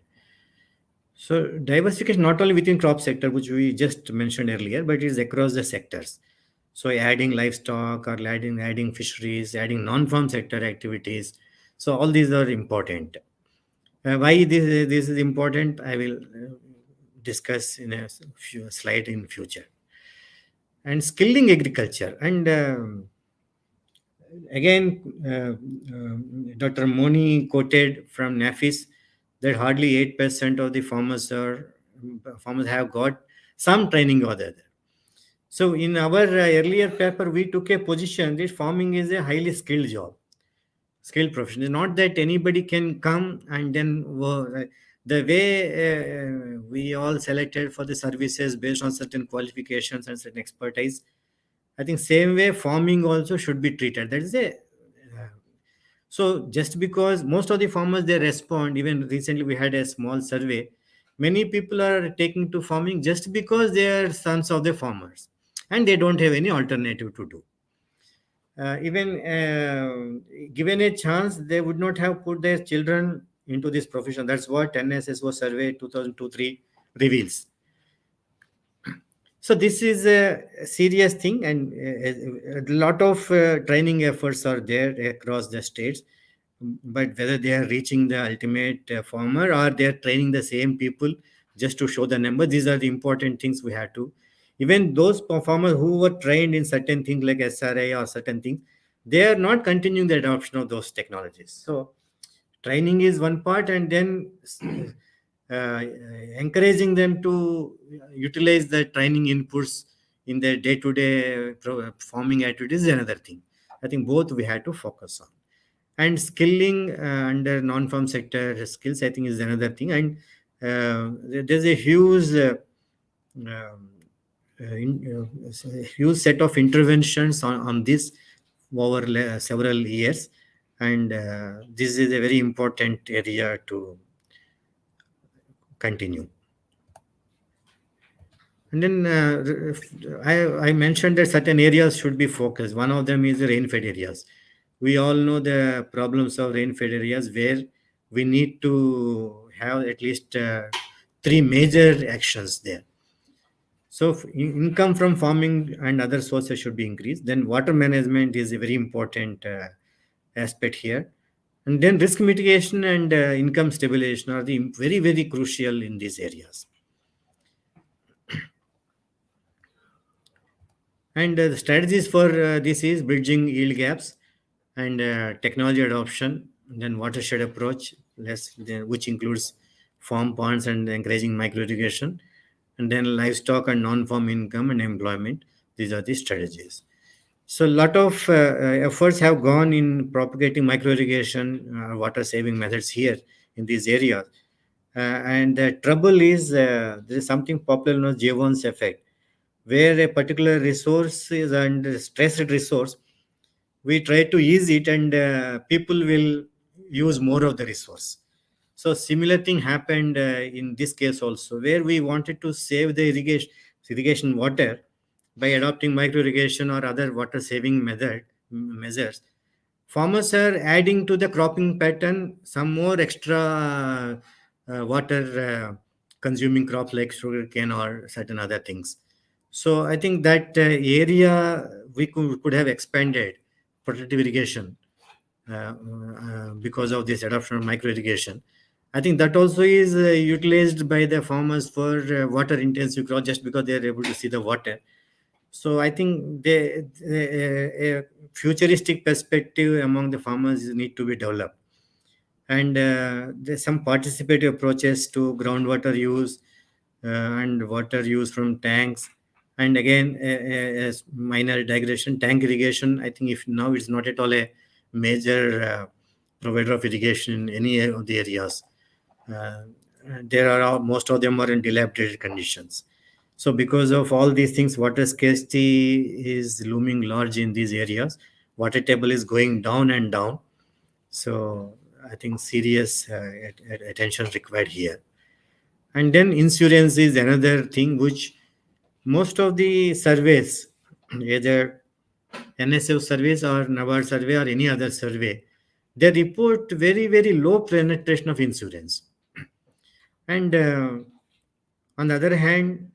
So diversification not only within crop sector, which we just mentioned earlier, but it is across the sectors. So adding livestock or adding fisheries, adding non-farm sector activities. So all these are important. Why this is important, I will discuss in a few slide in future. And skilling agriculture. And again, Dr. Moni quoted from NAFIS that hardly 8% of the farmers have got some training or the other. So in our earlier paper, we took a position that farming is a highly skilled job, skilled profession. It's not that anybody can come and then the way we all selected for the services based on certain qualifications and certain expertise. I think same way farming also should be treated. That is a so just because most of the farmers they respond, even recently we had a small survey, many people are taking to farming just because they are sons of the farmers and they don't have any alternative to do. Even given a chance, they would not have put their children into this profession. That's what NSSO survey 2002-3 reveals. So this is a serious thing, and a lot of training efforts are there across the states. But whether they are reaching the ultimate farmer or they are training the same people just to show the number, these are the important things we have to. Even those farmers who were trained in certain things like SRA or certain things, they are not continuing the adoption of those technologies. So training is one part, and then uh, encouraging them to utilize the training inputs in their day-to-day farming activities is another thing. I think both we have to focus on. And skilling under non-farm sector skills, I think, is another thing. And there's a huge huge set of interventions on this over several years, and this is a very important area to continue. And then I mentioned that certain areas should be focused. One of them is the rain-fed areas. We all know the problems of rain-fed areas where we need to have at least 3 major actions there. So income from farming and other sources should be increased. Then water management is a very important aspect here. And then risk mitigation and income stabilization are the very, very crucial in these areas. And the strategies for this is bridging yield gaps and technology adoption, then watershed approach, which includes farm ponds and encouraging micro irrigation, and then livestock and non-farm income and employment. These are the strategies. So a lot of efforts have gone in propagating micro irrigation, water saving methods here in these areas. And the trouble is there is something popular known as Jevons effect, where a particular resource is under stressed resource, we try to ease it and people will use more of the resource. So similar thing happened in this case also, where we wanted to save the irrigation water by adopting micro irrigation or other water saving measures. Farmers are adding to the cropping pattern some more extra water consuming crops like sugarcane or certain other things. So I think that area we could have expanded protective irrigation because of this adoption of micro irrigation. I think that also is utilized by the farmers for water intensive crops just because they are able to see the water. So I think a futuristic perspective among the farmers need to be developed. And there's some participative approaches to groundwater use and water use from tanks. And again, as minor digression, tank irrigation, I think if now it's not at all a major provider of irrigation in any of the areas. Most of them are in dilapidated conditions. So because of all these things, water scarcity is looming large in these areas. Water table is going down and down. So I think serious attention required here. And then insurance is another thing which most of the surveys, either NSF surveys or NABARD survey or any other survey, they report very, very low penetration of insurance. And on the other hand,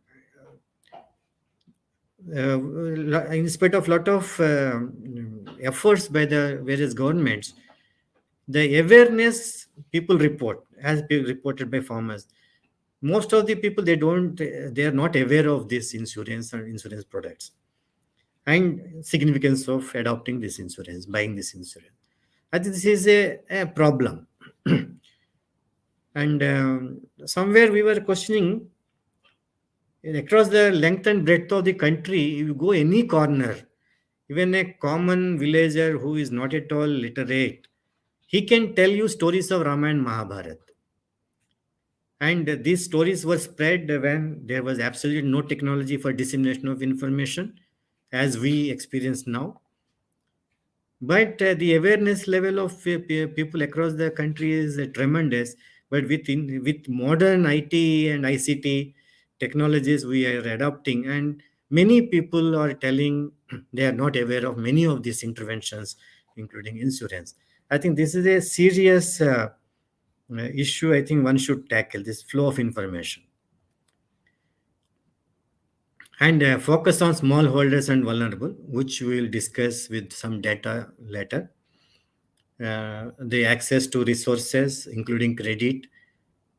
in spite of lot of efforts by the various governments, the awareness people report, has been reported by farmers. Most of the people, they are not aware of this insurance or insurance products and significance of adopting this insurance, buying this insurance. I think this is a problem. And somewhere we were questioning, across the length and breadth of the country, if you go any corner, even a common villager who is not at all literate, he can tell you stories of Rama and Mahabharata. And these stories were spread when there was absolutely no technology for dissemination of information as we experience now. But the awareness level of people across the country is tremendous. But with modern IT and ICT technologies we are adopting, and many people are telling they are not aware of many of these interventions, including insurance. I think this is a serious issue. I think one should tackle this flow of information and focus on smallholders and vulnerable, which we will discuss with some data later. The access to resources, including credit,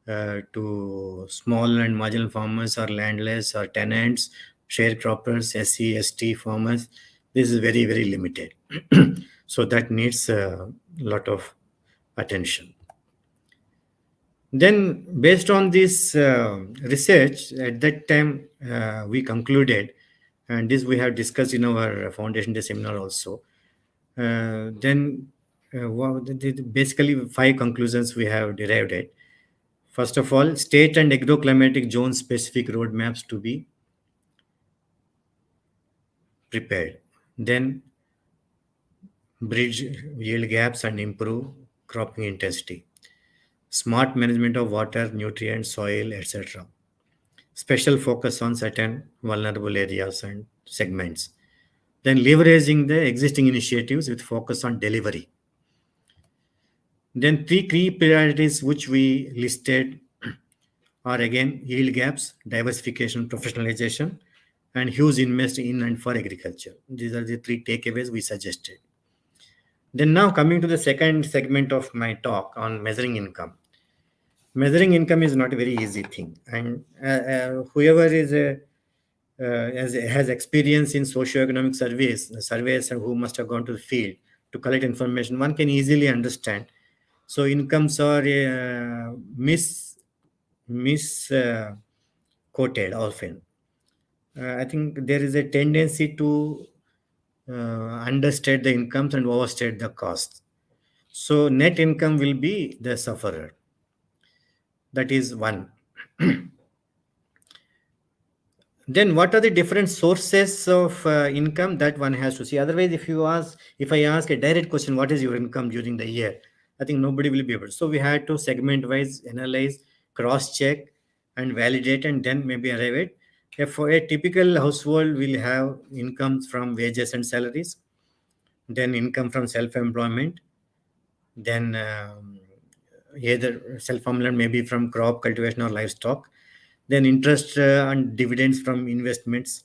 to small and marginal farmers or landless or tenants, sharecroppers, SC, ST farmers. This is very, very limited. So that needs a lot of attention. Then, based on this research, at that time we concluded, and this we have discussed in our Foundation Day seminar also. Basically 5 conclusions we have derived it. First of all, state and agroclimatic zone specific roadmaps to be prepared. Then bridge yield gaps and improve cropping intensity. Smart management of water, nutrients, soil, etc. Special focus on certain vulnerable areas and segments. Then leveraging the existing initiatives with focus on delivery. Then 3 key priorities which we listed are again yield gaps, diversification, professionalization, and huge invest in and for agriculture. These are the 3 takeaways we suggested. Then now coming to the second segment of my talk on measuring income. Measuring income is not a very easy thing, and whoever is has experience in socio-economic surveys and who must have gone to the field to collect information, one can easily understand. So incomes are quoted often. I think there is a tendency to understate the incomes and overstate the costs. So net income will be the sufferer. That is one. Then what are the different sources of income that one has to see? Otherwise, if I ask a direct question, what is your income during the year? I think nobody will be able to. So we had to segment-wise analyze, cross-check, and validate, and then maybe arrive at. For a typical household, will have incomes from wages and salaries, then income from self-employment, then either self-employment maybe from crop cultivation or livestock, then interest and dividends from investments,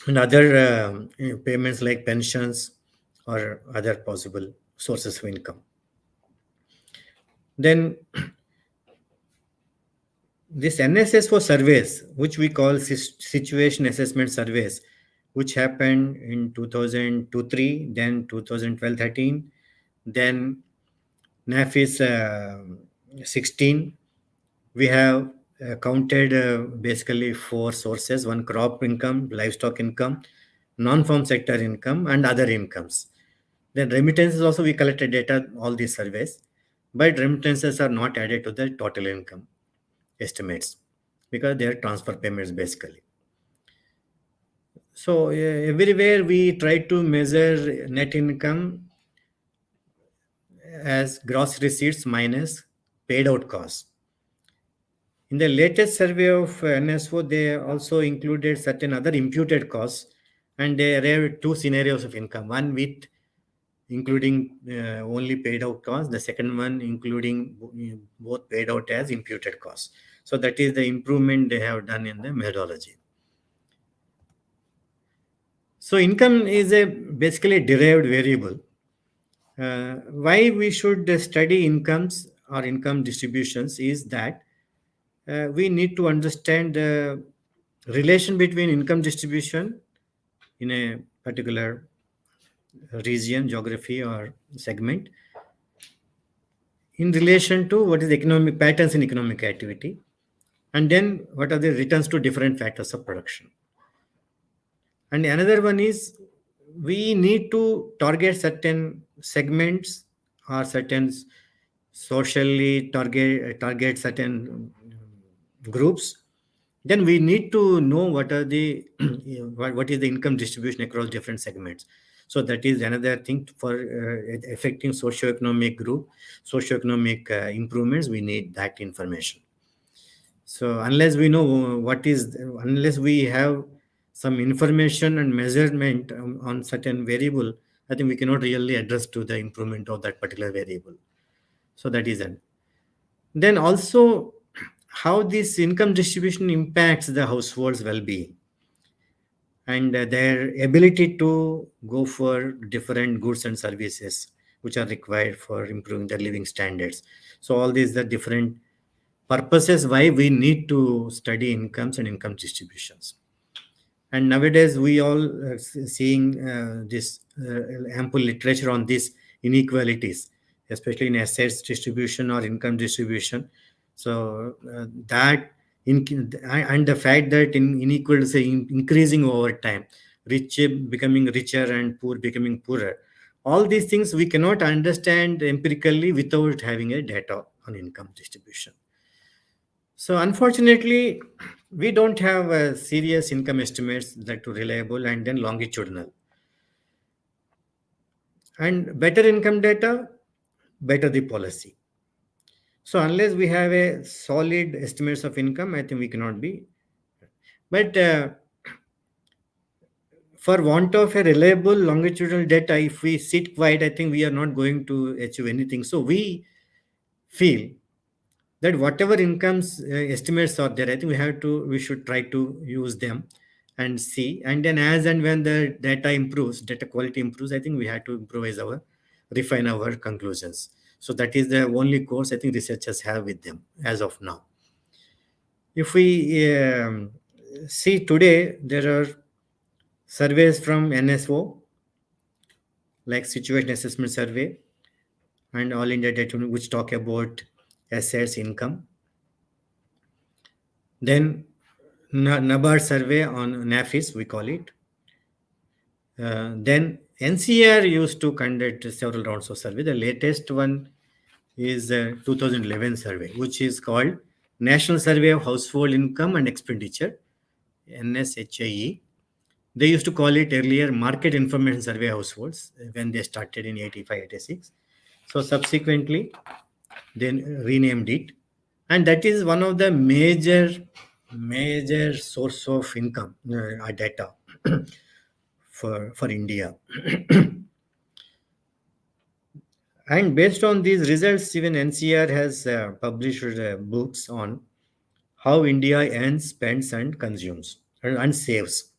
and other payments like pensions or other possible sources of income. Then this NSS4 surveys, which we call situation assessment surveys, which happened in 2002-3, then 2012-13, then NAFIS 16. We have counted basically 4 sources: one crop income, livestock income, non-farm sector income, and other incomes. Then remittances also we collected data, all these surveys, but remittances are not added to the total income estimates because they are transfer payments basically. So everywhere we try to measure net income as gross receipts minus paid out costs. In the latest survey of NSO, they also included certain other imputed costs, and they arrived at 2 scenarios of income. One with including only paid out costs, the second one including both paid out as imputed costs. So that is the improvement they have done in the methodology. So income is a basically derived variable. Why we should study incomes or income distributions is that we need to understand the relation between income distribution in a particular region, geography, or segment in relation to what is economic patterns in economic activity, and then what are the returns to different factors of production. And another one is we need to target certain segments or certain socially target certain groups. Then we need to know what are the what is the income distribution across different segments. So that is another thing for affecting socioeconomic group, socioeconomic improvements. We need that information. So unless we know unless we have some information and measurement on certain variable, I think we cannot really address to the improvement of that particular variable. So that is it. Then also how this income distribution impacts the household's well-being and their ability to go for different goods and services which are required for improving their living standards. So all these are different purposes why we need to study incomes and income distributions. And nowadays we all seeing this ample literature on these inequalities, especially in assets distribution or income distribution. So that and the fact that inequalities are increasing over time, rich becoming richer and poor becoming poorer. All these things we cannot understand empirically without having a data on income distribution. So unfortunately, we don't have serious income estimates that are reliable and then longitudinal. And better income data, better the policy. So unless we have a solid estimates of income, I think we cannot be. But for want of a reliable longitudinal data, if we sit quiet, I think we are not going to achieve anything. So we feel that whatever incomes estimates are there, I think we should try to use them and see. And then as and when the data improves, data quality improves, I think we have to refine our conclusions. So that is the only course I think researchers have with them as of now. If we see today, there are surveys from NSO, like Situation Assessment Survey and All India Data, which talk about assets, income. Then NABARD survey on NAFIS, we call it. Then NCR used to conduct several rounds of survey. The latest one is 2011 survey, which is called National Survey of Household Income and Expenditure, NSHAE. They used to call it earlier Market Information Survey Households when they started in 85-86. So subsequently, they renamed it. And that is one of the major source of income data for India. And based on these results, even NCR has published books on how India earns, spends, and consumes and saves.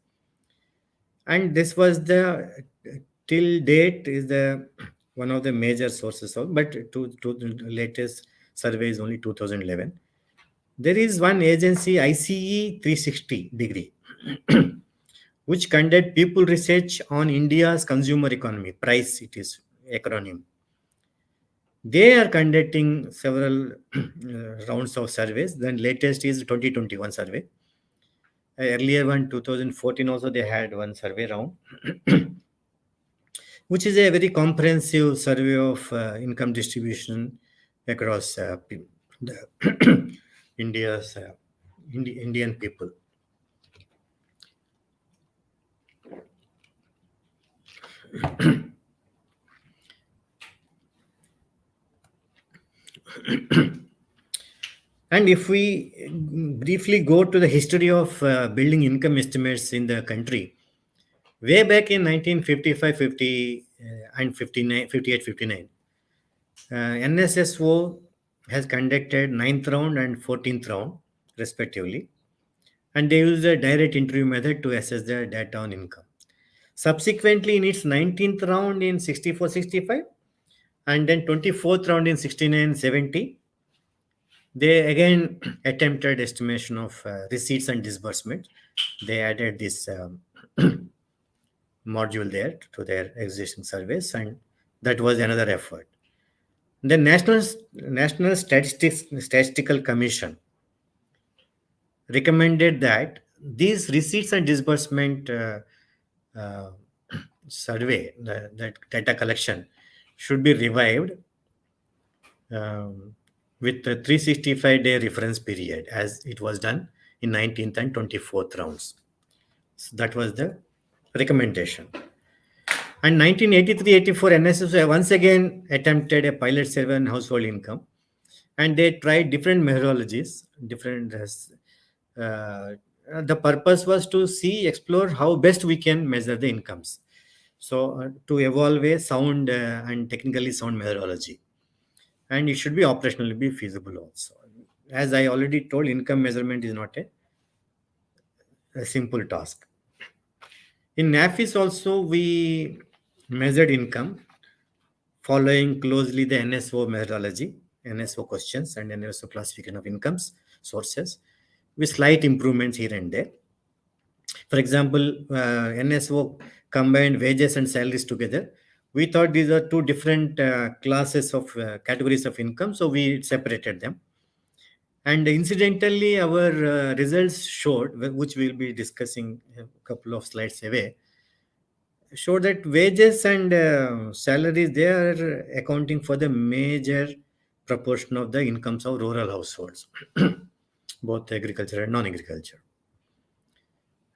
And this was the till date is the one of the major sources of, but to the latest survey is only 2011. There is one agency, ICE 360 degree, which conduct people research on India's consumer economy. PRICE, it is acronym. They are conducting several rounds of surveys. Then latest is 2021 survey. Earlier one, 2014 also they had one survey round, which is a very comprehensive survey of income distribution across India's Indian people. And if we briefly go to the history of building income estimates in the country, way back in 1955, 50 and 59, 58, 59, NSSO has conducted 9th round and 14th round respectively, and they use the direct interview method to assess the data on income. Subsequently, in its 19th round in 64-65 and then 24th round in 69-70, they again attempted estimation of receipts and disbursement. They added this module there to their existing surveys, and that was another effort. The National Statistical Commission recommended that these receipts and disbursement uh, survey, that data collection, should be revived with the 365-day reference period, as it was done in 19th and 24th rounds. So that was the recommendation. And 1983-84, NSS once again attempted a pilot survey on household income, and they tried different methodologies. The purpose was to explore how best we can measure the incomes. So to evolve a sound and technically sound methodology, and it should be operationally be feasible also. As I already told, income measurement is not a simple task. In NAFIS also, we measured income following closely the NSO methodology, NSO questions, and NSO classification of incomes sources, with slight improvements here and there. For example, NSO combined wages and salaries together. We thought these are two different classes of categories of income, so we separated them. And incidentally, our results showed, which we'll be discussing a couple of slides away, showed that wages and salaries, they are accounting for the major proportion of the incomes of rural households, both agriculture and non-agriculture.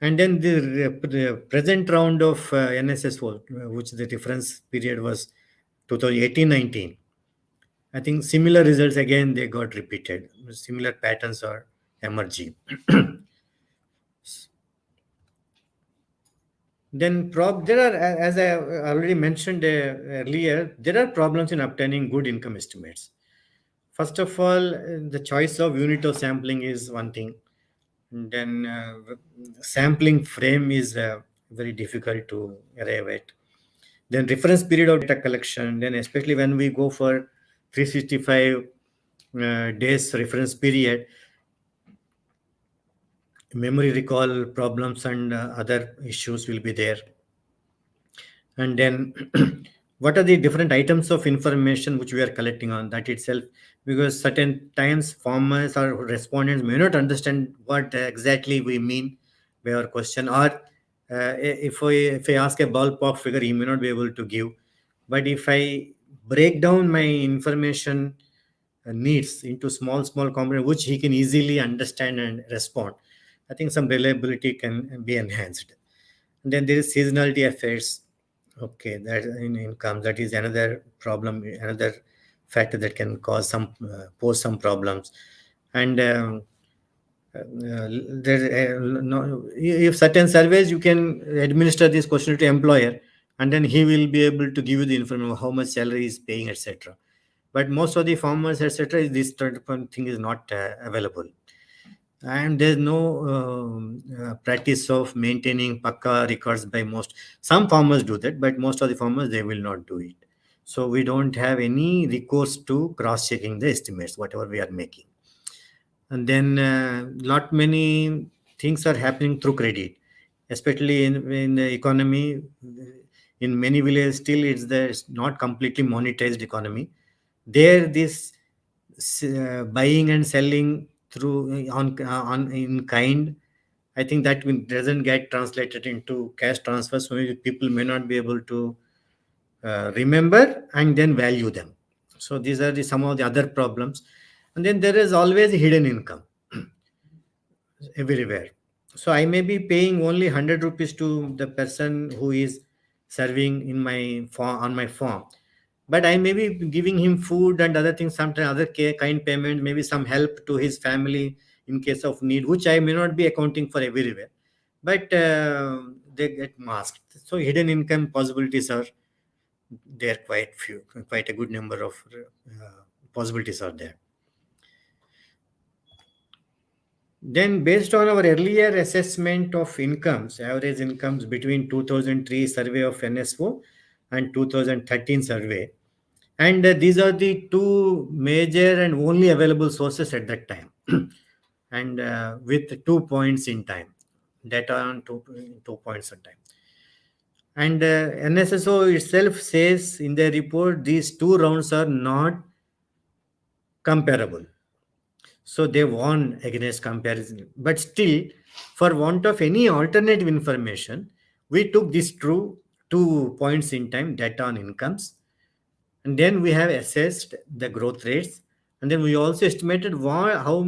And then the present round of NSS, which the reference period was 2018-19, I think similar results again, they got repeated. Similar patterns are emerging. Then there are, as I already mentioned earlier, there are problems in obtaining good income estimates. First of all, the choice of unit of sampling is one thing. And then sampling frame is very difficult to arrive at. Then reference period of data collection, then especially when we go for 365 days reference period, memory recall problems and other issues will be there. And then what are the different items of information which we are collecting on that itself, because certain times farmers or respondents may not understand what exactly we mean by our question, or if I ask a ballpark figure, he may not be able to give. But if I break down my information needs into small components which he can easily understand and respond, I think some reliability can be enhanced. And then there is seasonality effects. Okay, that in income, that is another problem, another factor that can cause pose some problems. And if certain surveys, you can administer this question to employer, and then he will be able to give you the information of how much salary is paying, etc. But most of the farmers, etc., this thing is not available. And there's no practice of maintaining pakka records by most. Some farmers do that, but most of the farmers, they will not do it. So we don't have any recourse to cross-checking the estimates, whatever we are making. And then lot many things are happening through credit, especially in the economy. In many villages, still it's not completely monetized economy. There, this buying and selling through on in kind, I think that doesn't get translated into cash transfers, so people may not be able to remember and then value them. So these are some of the other problems. And then there is always hidden income everywhere. So I may be paying only 100 rupees to the person who is serving in my on my farm, but I may be giving him food and other things, sometimes other kind payment, maybe some help to his family in case of need, which I may not be accounting for everywhere, but they get masked. So hidden income possibilities are there, quite a good number of possibilities are there. Then based on our earlier assessment of incomes, average incomes between 2003 survey of NSO and 2013 survey, and these are the two major and only available sources at that time, and with 2 points in time, data on 2 points in time. And NSSO itself says in their report these two rounds are not comparable. So they warn against comparison. But still, for want of any alternative information, we took these 2 points in time data on incomes. And then we have assessed the growth rates. And then we also estimated how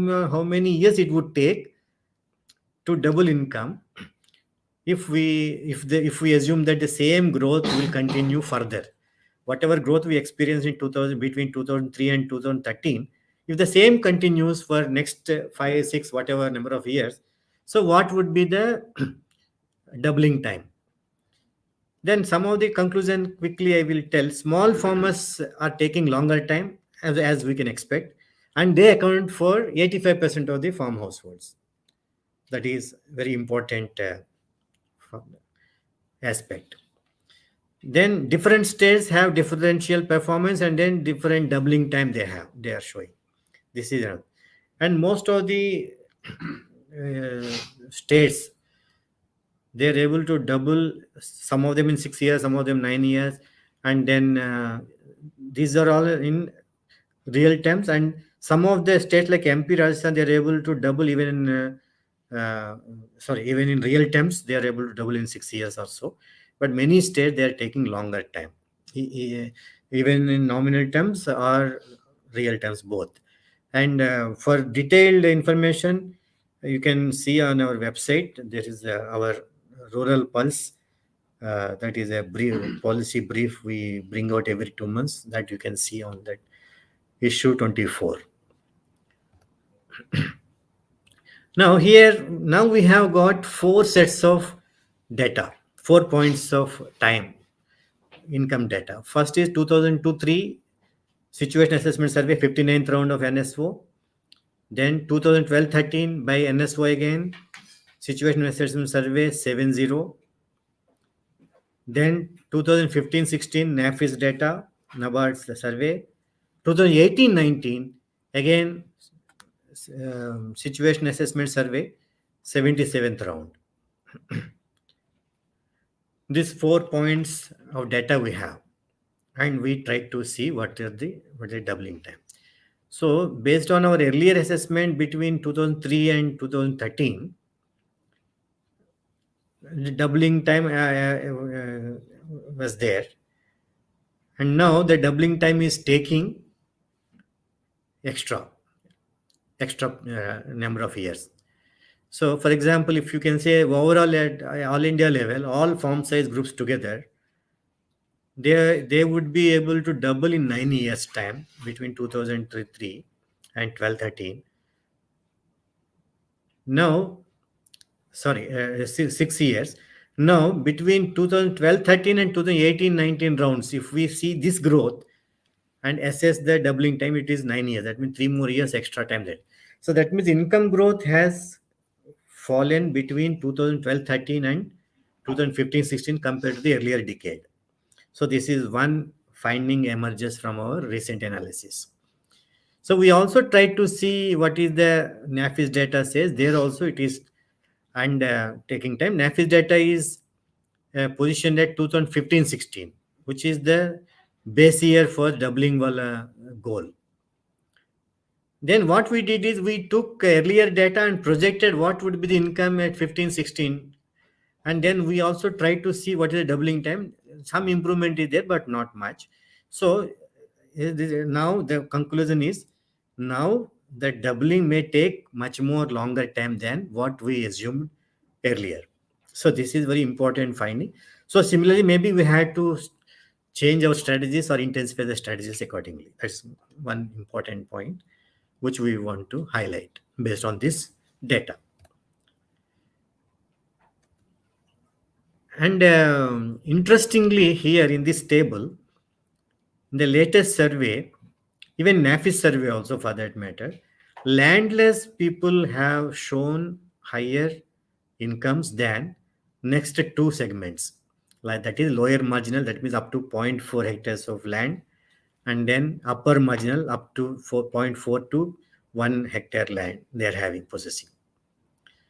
many years it would take to double income if we assume that the same growth will continue further. Whatever growth we experienced in 2000 between 2003 and 2013, if the same continues for next 5 6 whatever number of years, so what would be the doubling time? Then some of the conclusion quickly I will tell. Small farmers are taking longer time as we can expect, and they account for 85% of the farm households. That is very important aspect. Then different states have differential performance, and then different doubling time they are showing. This is and most of the states, they're able to double, some of them in 6 years, some of them 9 years, and then these are all in real terms. And some of the states like MP, Rajasthan, they're able to double even in even in real terms, they are able to double in 6 years or so. But many states, they are taking longer time, even in nominal terms or real terms, both. And for detailed information, you can see on our website, there is our Rural Pulse. That is a brief policy brief we bring out every 2 months, that you can see on that issue 24. Now we have got 4 sets of data, 4 points of time income data. First is 2002-3 situation assessment survey, 59th round of NSO. Then 2012-13 by NSO again, situation assessment survey 70. Then 2015-16 NAFIS data, NABARD survey. 2018-19 again situation assessment survey, 77th round. These 4 points of data we have, and we try to see what is the doubling time. So based on our earlier assessment between 2003 and 2013, the doubling time was there, and now the doubling time is taking extra number of years. So for example, if you can say overall at all India level, all farm size groups together, they would be able to double in 9 years time between 2003 and 12-13. Now, 6 years. Now between 2012-13 and 2018-19 rounds, if we see this growth and assess the doubling time, it is 9 years. That means 3 more years extra time there. So that means income growth has fallen between 2012-13 and 2015-16 compared to the earlier decade. So this is one finding emerges from our recent analysis. So we also tried to see what is the NAFIS data says. There also it is and taking time. NAFIS data is positioned at 2015-16, which is the base year for doubling goal. Then what we did is we took earlier data and projected what would be the income at 15-16, and then we also tried to see what is the doubling time. Some improvement is there, but not much. So now the conclusion is, now the doubling may take much more longer time than what we assumed earlier. So this is very important finding. So similarly, maybe we had to change our strategies or intensify the strategies accordingly. That's one important point which we want to highlight based on this data. And interestingly, here in this table, in the latest survey, even NAFIS survey also for that matter, landless people have shown higher incomes than next two segments. Like that is lower marginal, that means up to 0.4 hectares of land, and then upper marginal up to 4.4 to 1 hectare land they are having possessing.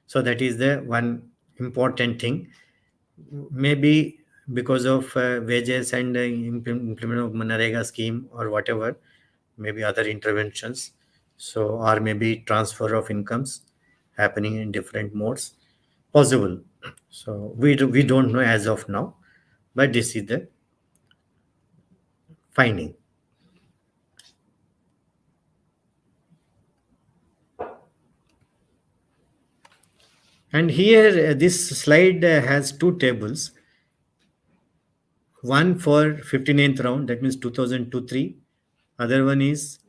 So that is the one important thing. Maybe because of wages and implement of Manarega scheme or whatever, maybe other interventions. So, or maybe transfer of incomes happening in different modes, possible. So we don't know as of now, but this is the finding. And here this slide has two tables. One for 59th round, that means 2002-3. Other one is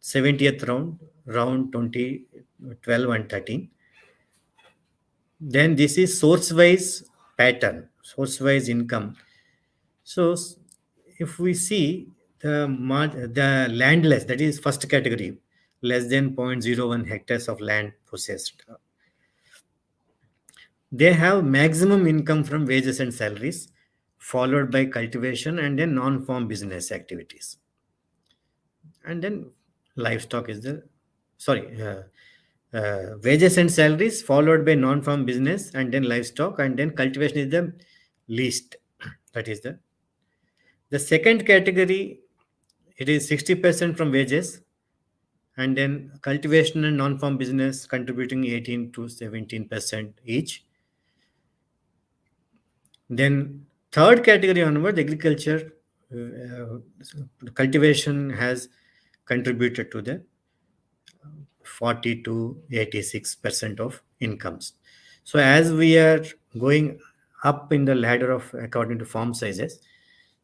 70th round, round 2012 and 13. Then this is source-wise pattern, source-wise income. So if we see the landless, that is first category, less than 0.01 hectares of land possessed, they have maximum income from wages and salaries, followed by cultivation and then non-farm business activities. And then livestock is the, wages and salaries, followed by non-farm business, and then livestock, and then cultivation is the least. That is the second category. It is 60% from wages, and then cultivation and non-farm business contributing 18 to 17% each. Then third category onward, agriculture, cultivation has contributed to the 40 to 86% of incomes. So as we are going up in the ladder of according to farm sizes,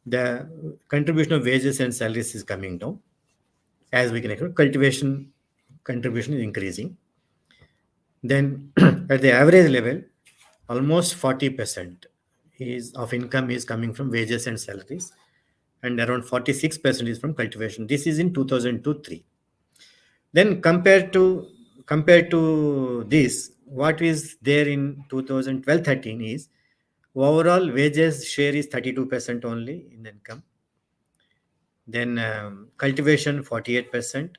the contribution of wages and salaries is coming down. As we can expect, cultivation contribution is increasing. Then at the average level, almost 40% of income is coming from wages and salaries, and around 46% is from cultivation. This is in 2002-3. Then compared to this, what is there in 2012-13 is overall wages share is 32% only in income. Then cultivation 48%,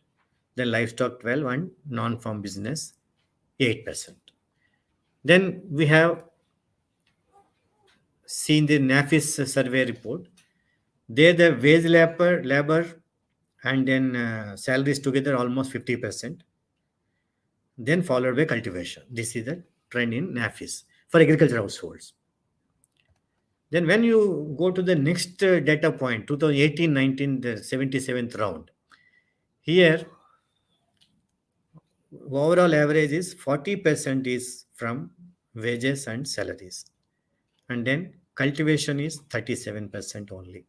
then livestock 12, and non-farm business 8%. Then we have seen the NAFIS survey report. There the wage labor and then salaries together almost 50%. Then followed by cultivation. This is the trend in NAFIS for agriculture households. Then when you go to the next data point, 2018-19, the 77th round, here overall average is 40% is from wages and salaries. And then cultivation is 37% only.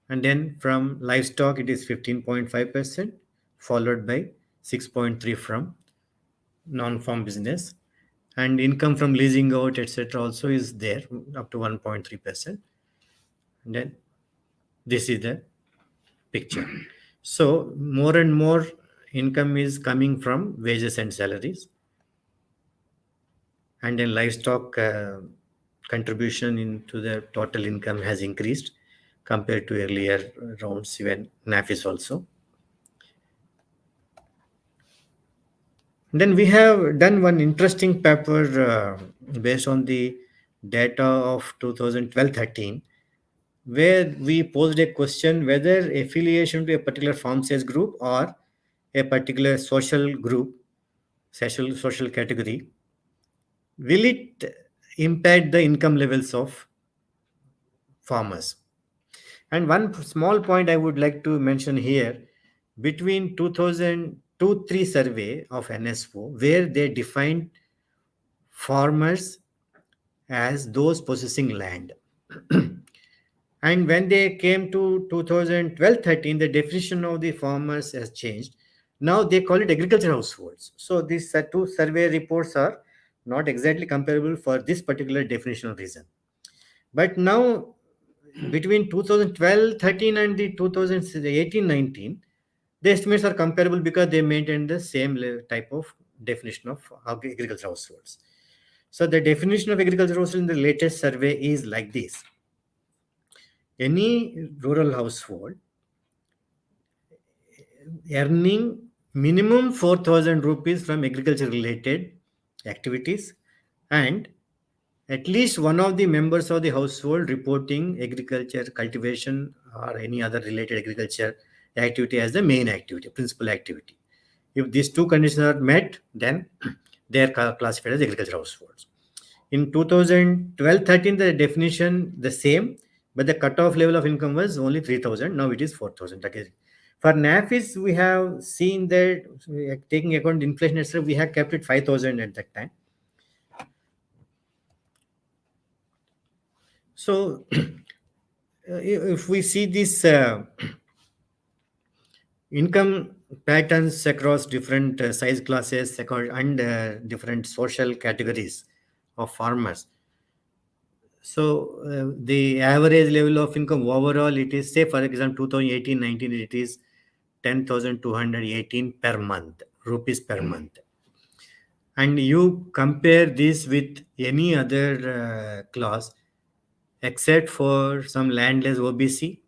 And then from livestock, it is 15.5%, followed by 6.3% from non-farm business. And income from leasing out, etc., also is there up to 1.3%. And then this is the picture. So more and more income is coming from wages and salaries. And then livestock contribution into the total income has increased compared to earlier rounds, even NAFIS also. Then we have done one interesting paper based on the data of 2012-13, where we posed a question whether affiliation to a particular farm size group or a particular social group, social category, will it impact the income levels of farmers. And one small point I would like to mention here, between 2002-3 survey of NSO, where they defined farmers as those possessing land. And when they came to 2012-13, the definition of the farmers has changed. Now they call it agriculture households. So these two survey reports are not exactly comparable for this particular definitional reason. But now between 2012-13 and the 2018-19, The estimates are comparable because they maintain the same type of definition of agricultural households. So the definition of agricultural household in the latest survey is like this. Any rural household earning minimum 4,000 rupees from agriculture related activities, and at least one of the members of the household reporting agriculture, cultivation, or any other related agriculture activity as the main activity, principal activity. If these two conditions are met, then they are classified as agricultural households. In 2012-13, the definition the same, but the cutoff level of income was only 3,000. Now it is 4,000. For NAFIS, we have seen that taking account inflation, etc., we have kept it 5,000 at that time. So if we see this income patterns across different size classes and different social categories of farmers. So the average level of income overall, it is, say for example 2018-19, it is 10,218 per month, rupees per month. And you compare this with any other class except for some landless OBC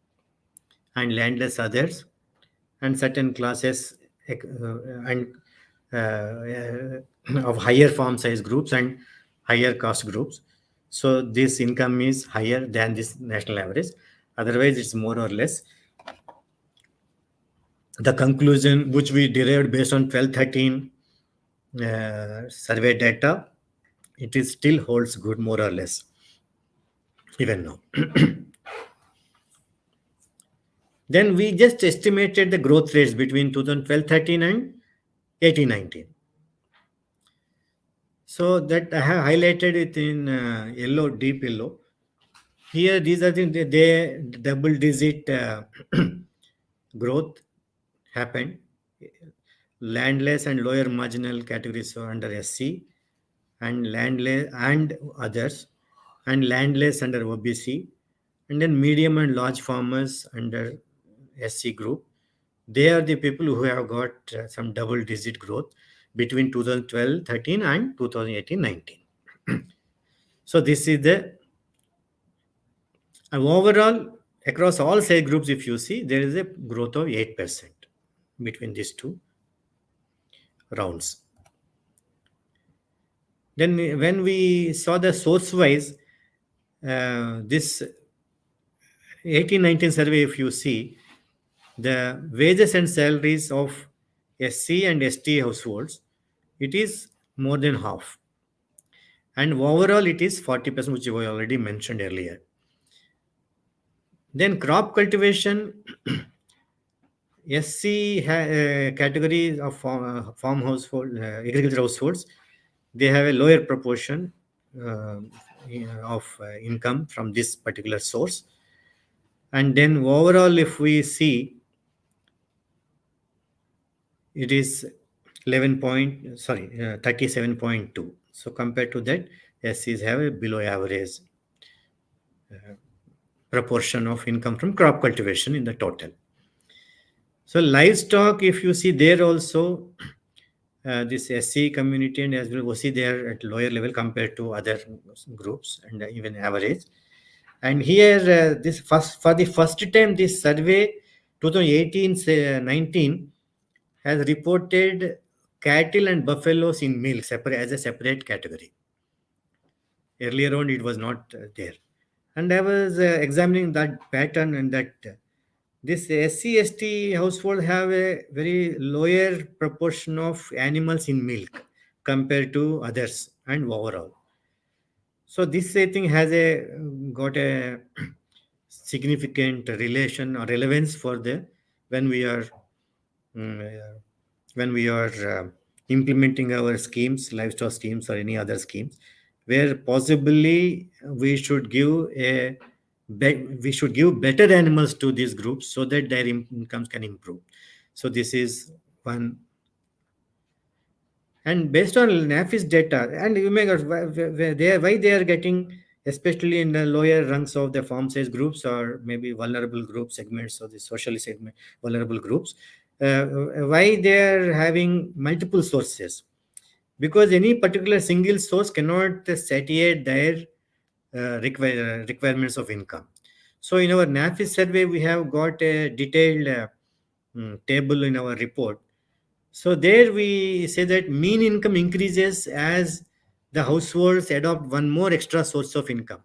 and landless others, and certain classes and of higher farm size groups and higher cost groups. So this income is higher than this national average. Otherwise, it's more or less the conclusion which we derived based on 12-13 survey data. It is still holds good, more or less, even now. Then we just estimated the growth rates between 2012-13 and 18-19. So that I have highlighted it in yellow, deep yellow. Here, these are they double-digit growth happened. Landless and lower marginal categories are under SC, and landless and others, and landless under OBC, and then medium and large farmers under SC group. They are the people who have got some double-digit growth between 2012-13 and 2018-19. So this is the overall across all size groups. If you see, there is a growth of 8% between these two rounds. Then when we saw the source-wise, this 18-19 survey, if you see, the wages and salaries of SC and ST households, it is more than half. And overall, it is 40%, which we already mentioned earlier. Then crop cultivation, SC category of farm household, agricultural households, they have a lower proportion of income from this particular source. And then overall, if we see, it is 37.2. So compared to that, SCs have a below average proportion of income from crop cultivation in the total. So livestock, if you see there also, this SC community and as well OC, they are at lower level compared to other groups and even average. And here, this for the first time, this survey 2018-19 has reported cattle and buffaloes in milk as a separate category. Earlier on, it was not there. And I was examining that pattern, and that this SC/ST household have a very lower proportion of animals in milk compared to others and overall. So this, I think, has got a significant relation or relevance for the when we are implementing our schemes, livestock schemes or any other schemes, where possibly we should give better animals to these groups so that their incomes can improve. So this is one. And based on NAFIS data, and you may why they are getting, especially in the lower rungs of the farm size groups or maybe vulnerable group segments or the socially segment vulnerable groups, Why they are having multiple sources? Because any particular single source cannot satiate their requirements of income. So in our NAFIS survey, we have got a detailed table in our report. So there we say that mean income increases as the households adopt one more extra source of income.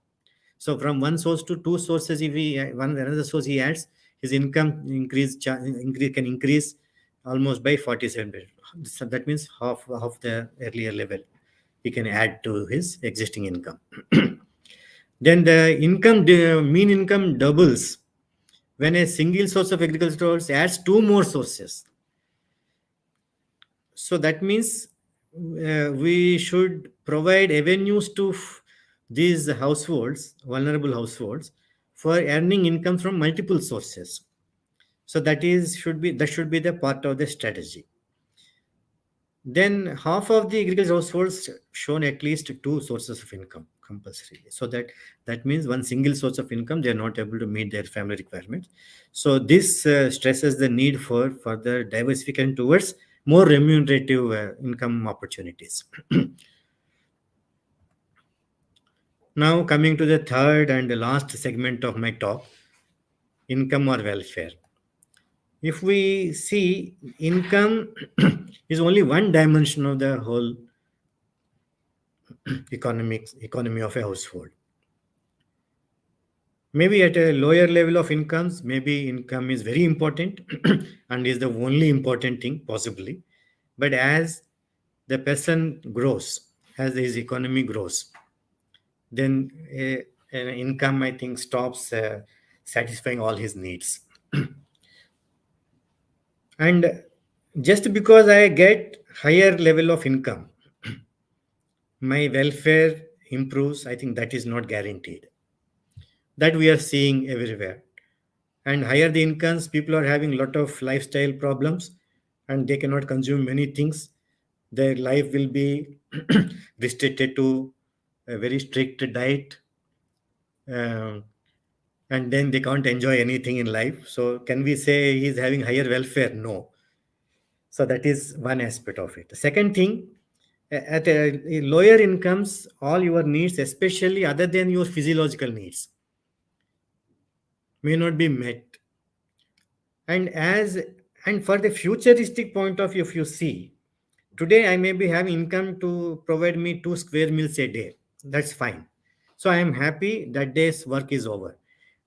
So from one source to two sources, if he one another source he adds, his income can increase almost by 47%. So that means half of the earlier level he can add to his existing income. Then the mean income doubles when a single source of agriculture adds two more sources. So that means we should provide avenues to these households, vulnerable households, for earning income from multiple sources. So that should be the part of the strategy. Then half of the agricultural households shown at least two sources of income compulsorily. So that means one single source of income, they are not able to meet their family requirements. So this stresses the need for further diversification towards more remunerative income opportunities. Now coming to the third and the last segment of my talk, income or welfare. If we see, income is only one dimension of the whole economy of a household. Maybe at a lower level of incomes, maybe income is very important and is the only important thing possibly. But as the person grows, as his economy grows, then an income, I think, stops satisfying all his needs. And just because I get higher level of income, my welfare improves, I think that is not guaranteed. That we are seeing everywhere. And higher the incomes, people are having a lot of lifestyle problems and they cannot consume many things. Their life will be restricted to a very strict diet. And then they can't enjoy anything in life. So can we say he's having higher welfare? No. So that is one aspect of it. The second thing, at a lower incomes, all your needs, especially other than your physiological needs, may not be met. And for the futuristic point of view, if you see, today I may be having income to provide me 2 square meals a day. That's fine. So I am happy that day's work is over.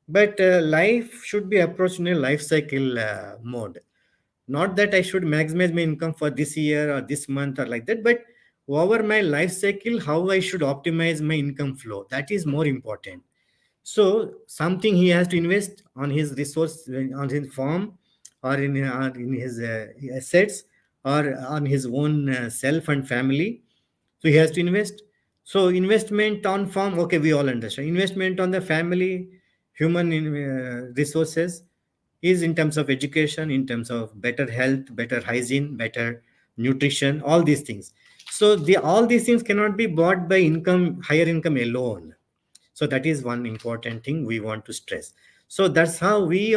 But life should be approached in a life cycle mode. Not that I should maximize my income for this year or this month or like that, but over my life cycle, how I should optimize my income flow. That is more important. So something he has to invest on his resource, on his farm, or in his assets, or on his own self and family. So he has to invest. So investment on farm, okay, we all understand. Investment on the family, human resources is in terms of education, in terms of better health, better hygiene, better nutrition, all these things. So all these things cannot be bought by higher income alone. So that is one important thing we want to stress. So that's how we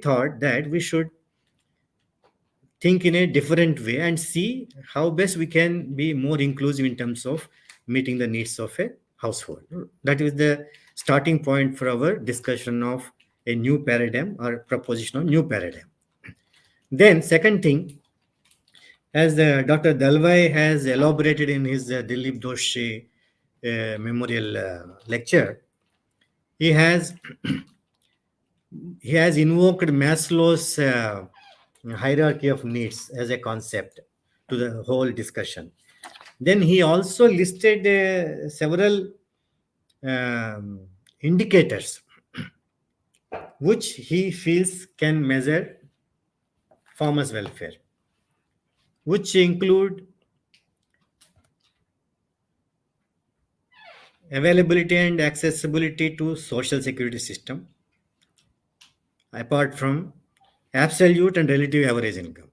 thought that we should think in a different way and see how best we can be more inclusive in terms of meeting the needs of a household. That is the starting point for our discussion of a new paradigm or proposition of new paradigm. Then second thing, as Dr. Dalwai has elaborated in his Dilip Doshi memorial lecture, he has invoked Maslow's hierarchy of needs as a concept to the whole discussion. Then he also listed several indicators which he feels can measure farmers' welfare, which include availability and accessibility to social security system, apart from absolute and relative average income.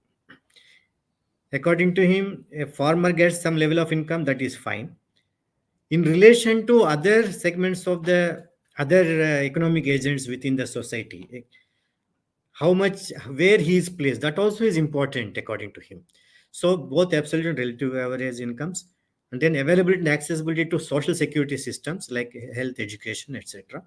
According to him, a farmer gets some level of income, that is fine. In relation to other segments of the other economic agents within the society, how much, where he is placed, that also is important according to him. So both absolute and relative average incomes, and then availability and accessibility to social security systems like health, education, etc.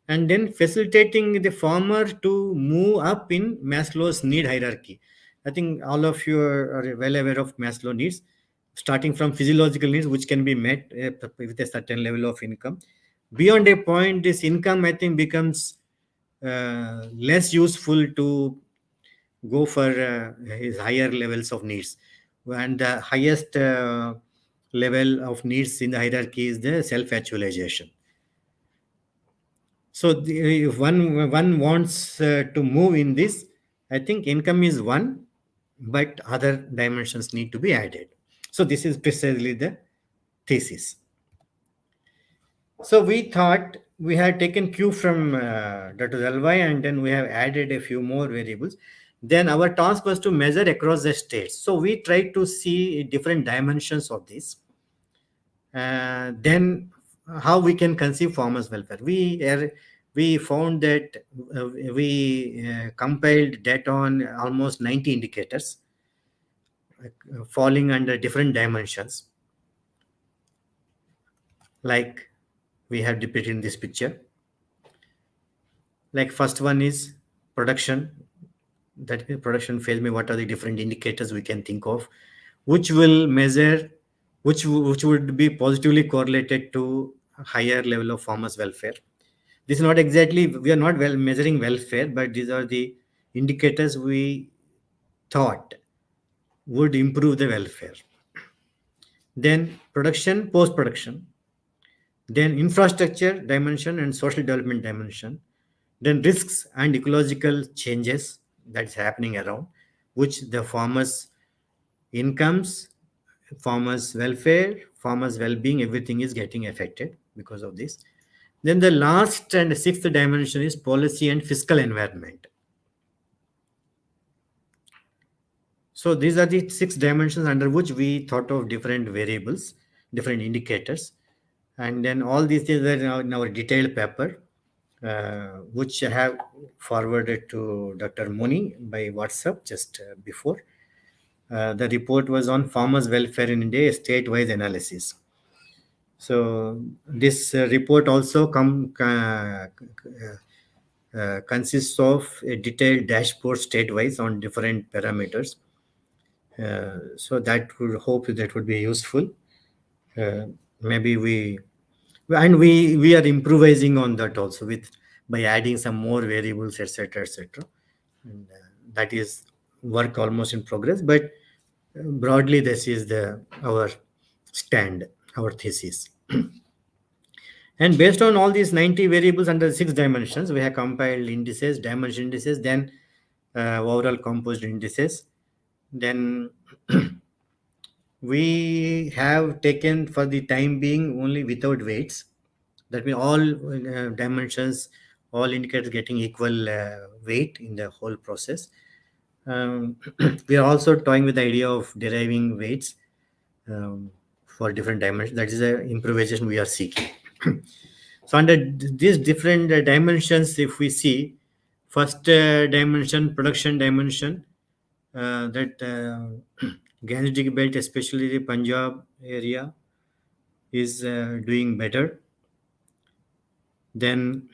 And then facilitating the farmer to move up in Maslow's need hierarchy. I think all of you are well aware of Maslow needs, starting from physiological needs, which can be met with a certain level of income. Beyond a point, this income, I think, becomes less useful to go for his higher levels of needs. And the highest level of needs in the hierarchy is the self-actualization. So if one wants to move in this, I think income is one, but other dimensions need to be added. So this is precisely the thesis. So we thought we had taken cue from Dr. Zalwai, and then we have added a few more variables. Then our task was to measure across the states. So we tried to see different dimensions of this. Then how we can conceive farmers welfare. We found that we compiled data on almost 90 indicators falling under different dimensions, like we have depicted in this picture. Like first one is production. That is production phase. What are the different indicators we can think of, which will measure, which would be positively correlated to higher level of farmers welfare. This is not exactly, we are not measuring welfare, but these are the indicators we thought would improve the welfare. Then production, post-production, then infrastructure dimension and social development dimension, then risks and ecological changes that's happening around, which the farmers' incomes, farmers' welfare, farmers' well-being, everything is getting affected because of this. Then the last and sixth dimension is policy and fiscal environment. So these are the 6 dimensions under which we thought of different variables, different indicators. And then all these things are in our detailed paper, which I have forwarded to Dr. Moni by WhatsApp just before. The report was on farmers' welfare in India, a state-wise analysis. So this report also consists of a detailed dashboard state-wise on different parameters. So that would hope that would be useful. Maybe we are improvising on that also by adding some more variables, etc., etc. And that is work almost in progress. But broadly, this is our stand, our thesis. And based on all these 90 variables under 6 dimensions, we have compiled indices, dimension indices, then overall composed indices. Then we have taken for the time being only without weights. That means all dimensions, all indicators getting equal weight in the whole process. We are also toying with the idea of deriving weights for different dimensions. That is an improvisation we are seeking. So under these different dimensions, if we see, first dimension, production dimension, that Gangetic belt, especially the Punjab area, is doing better. Then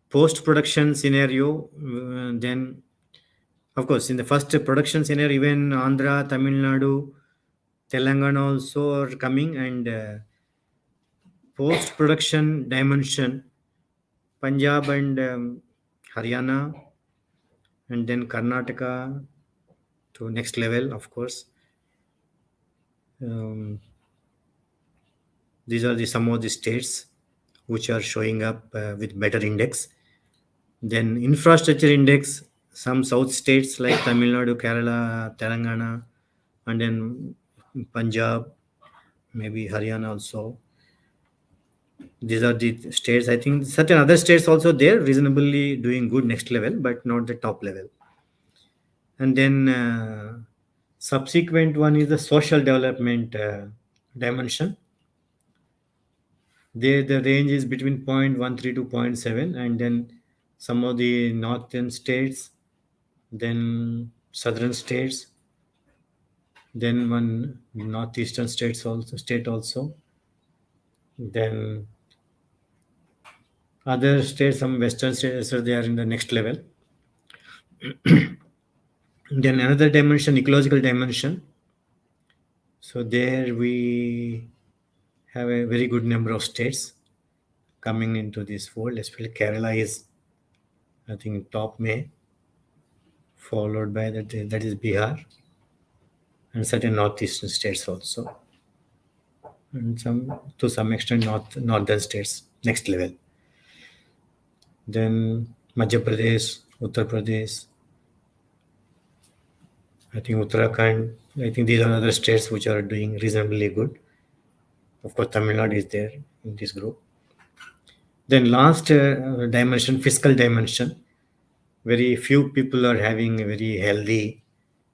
post-production scenario, then of course in the first production scenario, even Andhra, Tamil Nadu, Telangana also are coming, and post-production dimension, Punjab and Haryana, and then Karnataka to next level, of course. These are some of the states which are showing up with better index. Then infrastructure index, some south states like Tamil Nadu, Kerala, Telangana, and then Punjab, maybe Haryana also. These are the states. I think certain other states also there reasonably doing good next level, but not the top level. And then subsequent one is the social development dimension. There the range is between 0.13 to 0.7, and then some of the northern states, then southern states, then one northeastern state also, then other states, some western states, so they are in the next level. Then another dimension, ecological dimension. So there we have a very good number of states coming into this fold, especially Kerala is, I think, top May, followed by that is Bihar, and certain northeastern states also, and some to some extent northern states next level. Then Madhya Pradesh, Uttar Pradesh, I think Uttarakhand. I think these are other states which are doing reasonably good. Of course, Tamil Nadu is there in this group. Then last dimension, fiscal dimension. Very few people are having a very healthy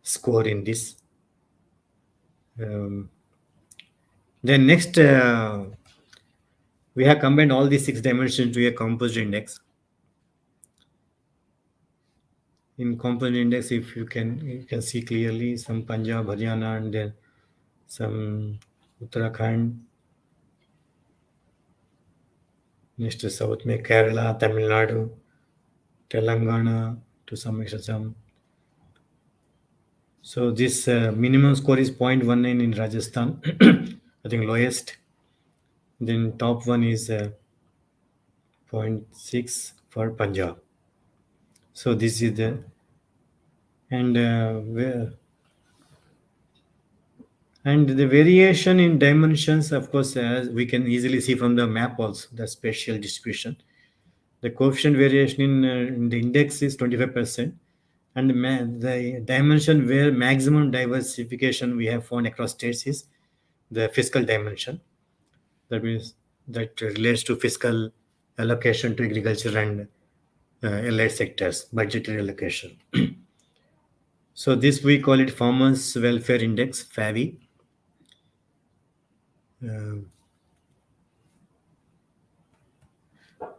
score in this. Then next, we have combined all these 6 dimensions to a composite index. In composite index, if you can see clearly some Punjab, Haryana, and then some Uttarakhand. Next to south में Kerala, Tamil Nadu, Telangana, to some extent. So this minimum score is 0.19 in Rajasthan, I think lowest. Then top one is 0.6 for Punjab. So this is the, and the variation in dimensions, of course, as we can easily see from the map also, the spatial distribution. The coefficient variation in the index is 25%, and the dimension where maximum diversification we have found across states is the fiscal dimension. That means that relates to fiscal allocation to agriculture and allied sectors, budgetary allocation. So this we call it Farmers Welfare Index, FAWI.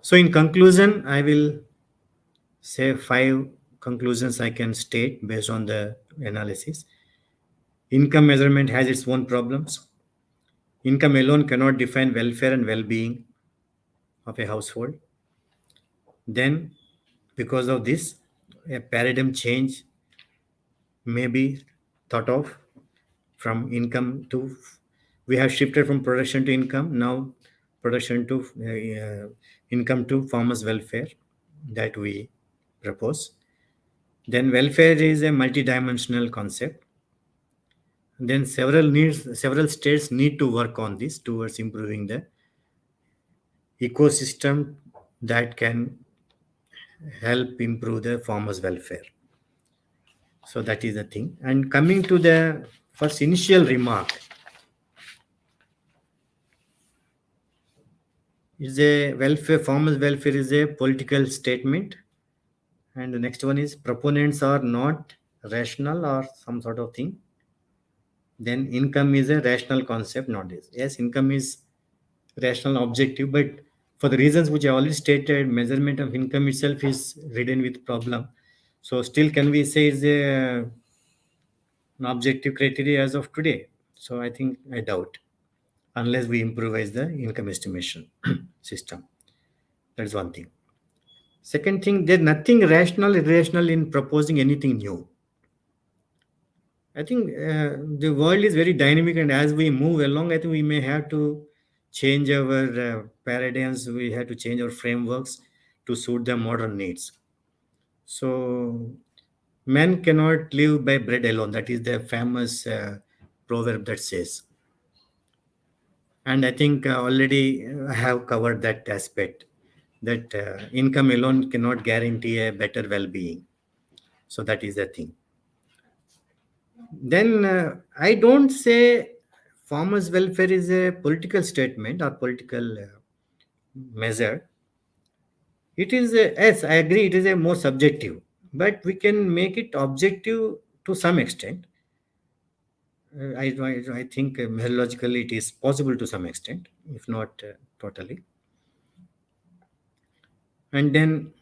So in conclusion, I will say 5 conclusions I can state based on the analysis. Income measurement has its own problems. Income alone cannot define welfare and well-being of a household. Then, because of this, a paradigm change may be thought of from income to, we have shifted from production to income, now production to income to farmers' welfare that we propose. Then welfare is a multidimensional concept. Then several states need to work on this towards improving the ecosystem that can help improve the farmers' welfare. So that is the thing. And coming to the first initial remark, is a welfare, farmers' welfare is a political statement. And the next one is proponents are not rational or some sort of thing. Then income is a rational concept, not this. Yes, income is rational objective, but for the reasons which I already stated, measurement of income itself is ridden with problem. So still can we say it's an objective criteria as of today? So I think I doubt, unless we improvise the income estimation system. That's one thing. Second thing, there's nothing rational, irrational in proposing anything new. I think the world is very dynamic, and as we move along, I think we may have to change our paradigms. We have to change our frameworks to suit the modern needs. So, man cannot live by bread alone. That is the famous proverb that says. And I think already I have covered that aspect, that income alone cannot guarantee a better well-being. So that is the thing. Then I don't say farmers' welfare is a political statement or political measure. It is, yes, I agree, it is a more subjective, but we can make it objective to some extent. I think methodologically it is possible to some extent, if not totally. And then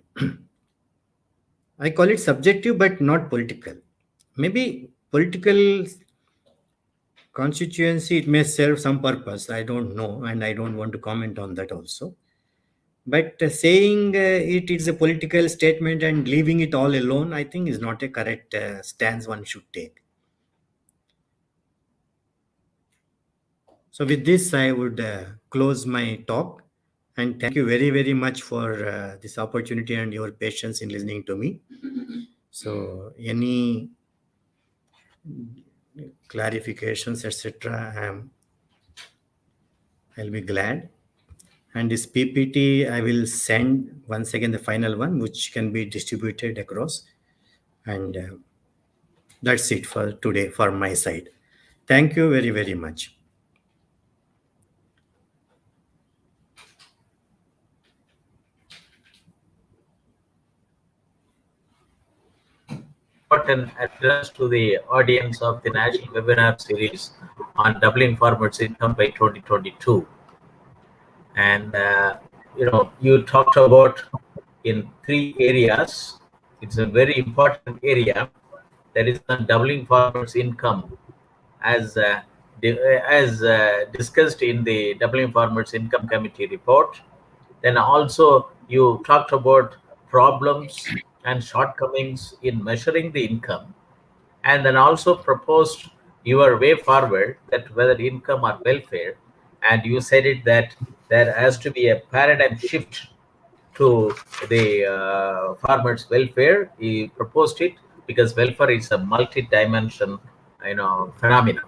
I call it subjective but not political. Maybe political constituency, it may serve some purpose. I don't know, and I don't want to comment on that also. But saying it is a political statement and leaving it all alone, I think is not a correct stance one should take. So with this, I would close my talk. And thank you very, very much for this opportunity and your patience in listening to me. So any clarifications, etc., I'll be glad. And this PPT, I will send once again the final one, which can be distributed across. And that's it for today from my side. Thank you very, very much. Important address to the audience of the National Webinar Series on doubling farmers' income by 2022. And, you talked about in 3 areas. It's a very important area, that is on doubling farmers' income as discussed in the Doubling Farmers Income Committee report. Then also you talked about problems and shortcomings in measuring the income, and then also proposed your way forward, that whether income or welfare, and you said it that there has to be a paradigm shift to the farmers' welfare. He proposed it because welfare is a multi-dimension, phenomenon.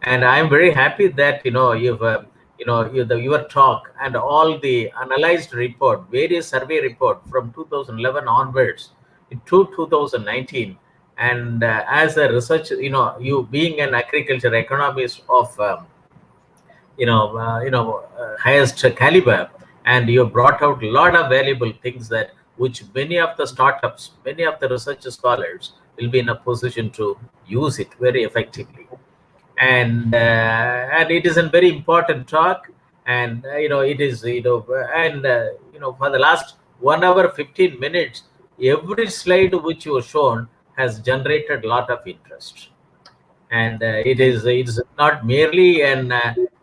And I'm very happy that your talk and all the analyzed report, various survey report from 2011 onwards to 2019, and as a research, you being an agriculture economist of highest caliber, and you brought out a lot of valuable things that which many of the startups, many of the research scholars will be in a position to use it very effectively. And it is a very important talk, and it is for the last 1 hour 15 minutes, every slide which you shown has generated a lot of interest. And it's not merely an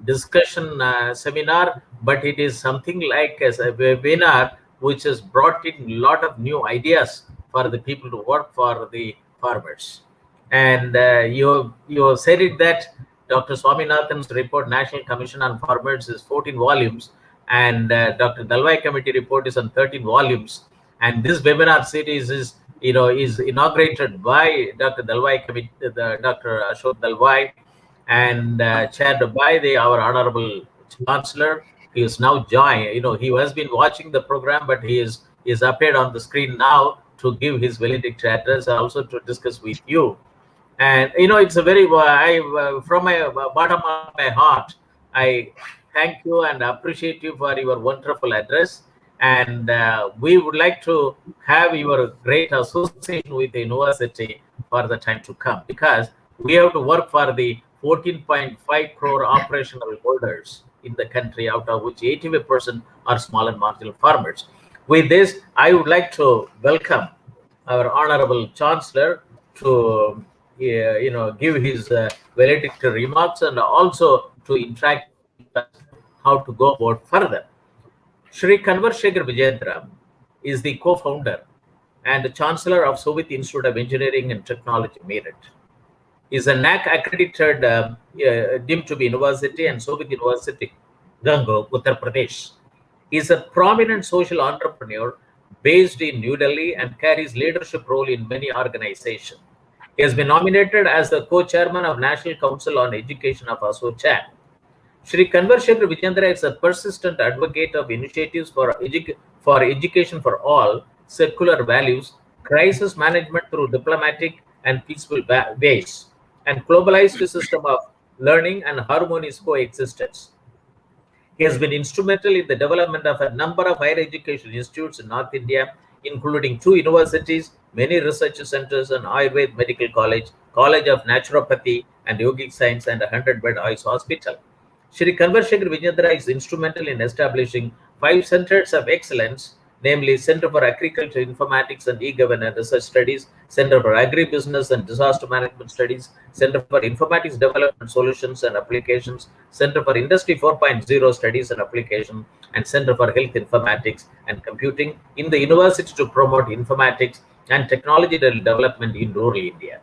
discussion seminar, but it is something like a webinar which has brought in a lot of new ideas for the people to work for the farmers. And you have said it that Dr. Swaminathan's report, National Commission on Farmers, is 14 volumes, and Dr. Dalwai Committee report is on 13 volumes. And this webinar series is inaugurated by Dr. Dalwai Committee, Dr. Ashok Dalwai, and chaired by our Honorable Chancellor. He is now joined. He has been watching the program, but he is appeared on the screen now to give his valedictory address, also to discuss with you. And it's a very from my bottom of my heart, I thank you and appreciate you for your wonderful address. And we would like to have your great association with the university for the time to come, because we have to work for the 14.5 crore operational holders in the country, out of which 85% are small and marginal farmers. With this, I would like to welcome our Honorable Chancellor to give his valedictory remarks, and also to interact with us how to go about further. Shri Kunwar Shekhar Vijendra is the co-founder and Chancellor of Shobhit Institute of Engineering and Technology, Meerut. He is a NAC accredited deemed to be university and Shobhit University, Gango, Uttar Pradesh. He is a prominent social entrepreneur based in New Delhi and carries leadership role in many organizations. He has been nominated as the co-chairman of National Council on Education of ASSOCHAM. Shri Kunwar Shekhar Vijendra is a persistent advocate of initiatives for education for all, circular values, crisis management through diplomatic and peaceful ways, and globalized system of learning and harmonious coexistence. He has been instrumental in the development of a number of higher education institutes in North India, including 2 universities, many research centers, and Ayurveda Medical College, College of Naturopathy and Yogic Science, and a 100-bed eyes hospital. Shri Kunwar Shekhar Vijendra is instrumental in establishing 5 centers of excellence namely Center for Agriculture, Informatics and E-Governance Research Studies, Center for Agribusiness and Disaster Management Studies, Center for Informatics Development Solutions and Applications, Center for Industry 4.0 Studies and Application, and Center for Health Informatics and Computing in the university to promote informatics and technology development in rural India.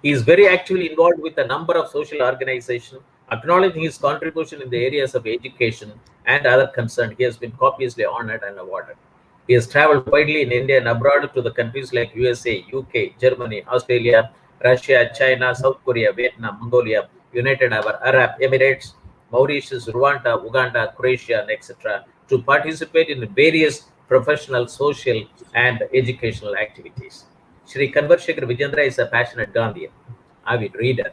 He is very actively involved with a number of social organizations. Acknowledging his contribution in the areas of education and other concerns, he has been copiously honored and awarded. He has traveled widely in India and abroad to the countries like USA, UK, Germany, Australia, Russia, China, South Korea, Vietnam, Mongolia, United Arab Emirates, Mauritius, Rwanda, Uganda, Croatia, and etc. to participate in various professional, social, and educational activities. Shri Kunwar Vijendra is a passionate Gandhian, avid reader,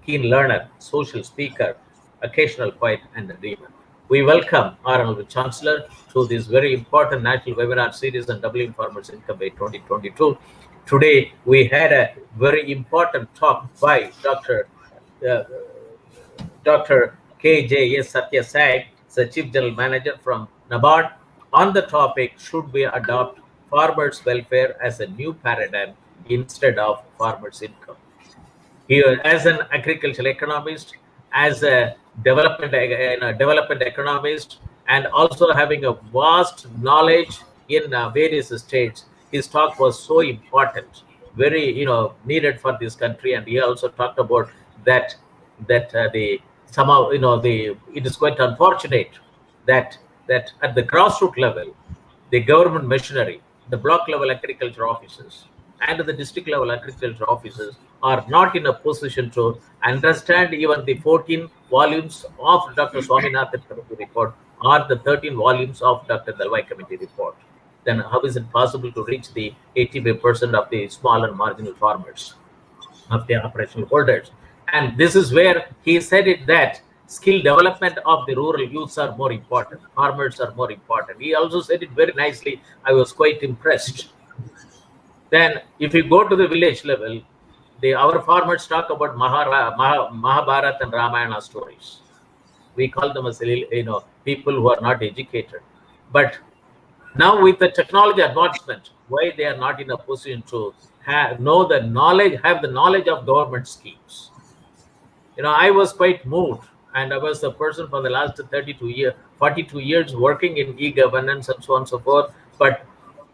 keen learner, social speaker, occasional poet, and a dreamer. We welcome Honorable Chancellor to this very important national webinar series on doubling farmers' income by 2022. Today, we had a very important talk by Dr. K.J.S. Satyasai, the Chief General Manager from NABARD, on the topic, should we adopt farmers' welfare as a new paradigm instead of farmers' income? Here, as an agricultural economist, as a development economist, and also having a vast knowledge in various states, his talk was so important, very needed for this country. And he also talked about that it is quite unfortunate that at the grassroots level, the government machinery, the block level agriculture officers, and the district level agriculture officers are not in a position to understand even the 14 volumes of Dr. Swaminathan Committee report or the 13 volumes of Dr. Dalwai Committee report. Then how is it possible to reach the 85% of the small and marginal farmers, of the operational holders? And this is where he said it, that skill development of the rural youths are more important. Farmers are more important. He also said it very nicely. I was quite impressed. Then if you go to the village level, our farmers talk about Mahabharata and Ramayana stories. We call them as people who are not educated. But now with the technology advancement, why they are not in a position to have the knowledge of government schemes? I was quite moved, and I was the person for the last 42 years working in e-governance and so on and so forth. But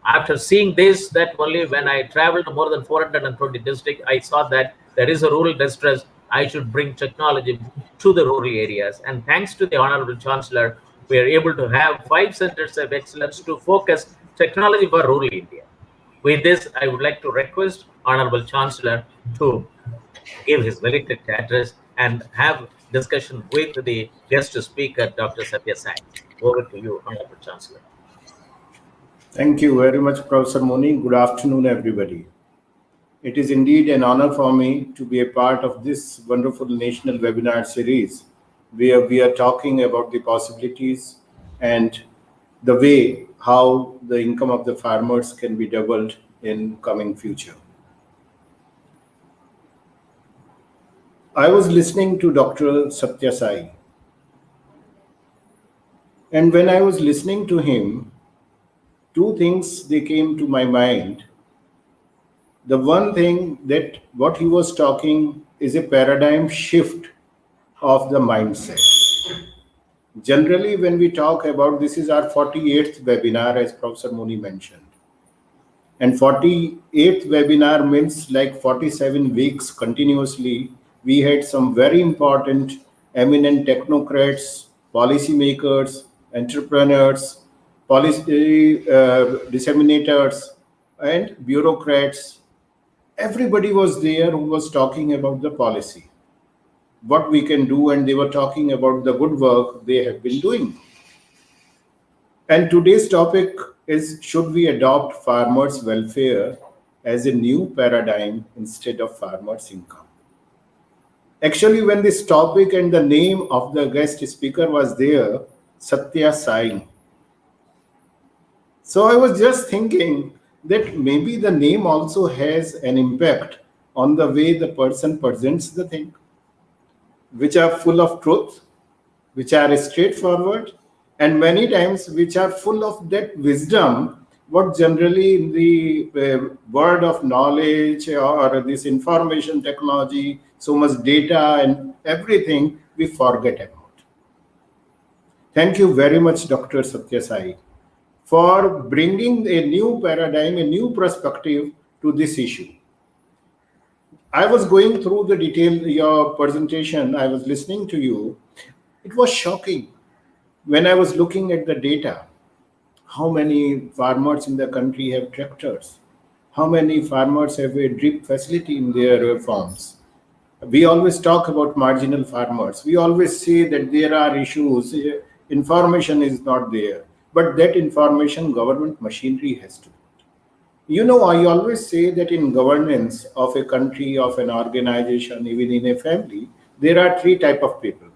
after seeing this, that only when I traveled to more than 420 districts, I saw that there is a rural distress. I should bring technology to the rural areas. And thanks to the Honorable Chancellor, we are able to have 5 centers of excellence to focus technology for rural India. With this, I would like to request Honorable Chancellor to give his very quick address and have discussion with the guest speaker, Dr. Satyasai. Over to you, Honorable Chancellor. Thank you very much, Professor Moni. Good afternoon, everybody. It is indeed an honor for me to be a part of this wonderful national webinar series, where we are talking about the possibilities and the way how the income of the farmers can be doubled in coming future. I was listening to Dr. Satyasai, and when I was listening to him, 2 things they came to my mind. The one thing, that what he was talking is a paradigm shift of the mindset. Generally, when we talk about, this is our 48th webinar, as Professor Moni mentioned. And 48th webinar means like 47 weeks continuously. We had some very important, eminent technocrats, policymakers, entrepreneurs, policy disseminators, and bureaucrats. Everybody was there who was talking about the policy, what we can do, and they were talking about the good work they have been doing. And today's topic is, should we adopt farmers' welfare as a new paradigm instead of farmers' income? Actually, when this topic and the name of the guest speaker was there, Satyasai, so I was just thinking that maybe the name also has an impact on the way the person presents the thing, which are full of truth, which are straightforward, and many times which are full of that wisdom, what generally in the world of knowledge or this information technology, so much data and everything, we forget about. Thank you very much, Dr. Satyasai, for bringing a new paradigm, a new perspective to this issue. I was going through the detail, your presentation, I was listening to you. It was shocking when I was looking at the data. How many farmers in the country have tractors? How many farmers have a drip facility in their farms? We always talk about marginal farmers. We always say that there are issues, information is not there. But that information government machinery has to. You know, I always say that in governance of a country, of an organization, even in a family, there are three types of people.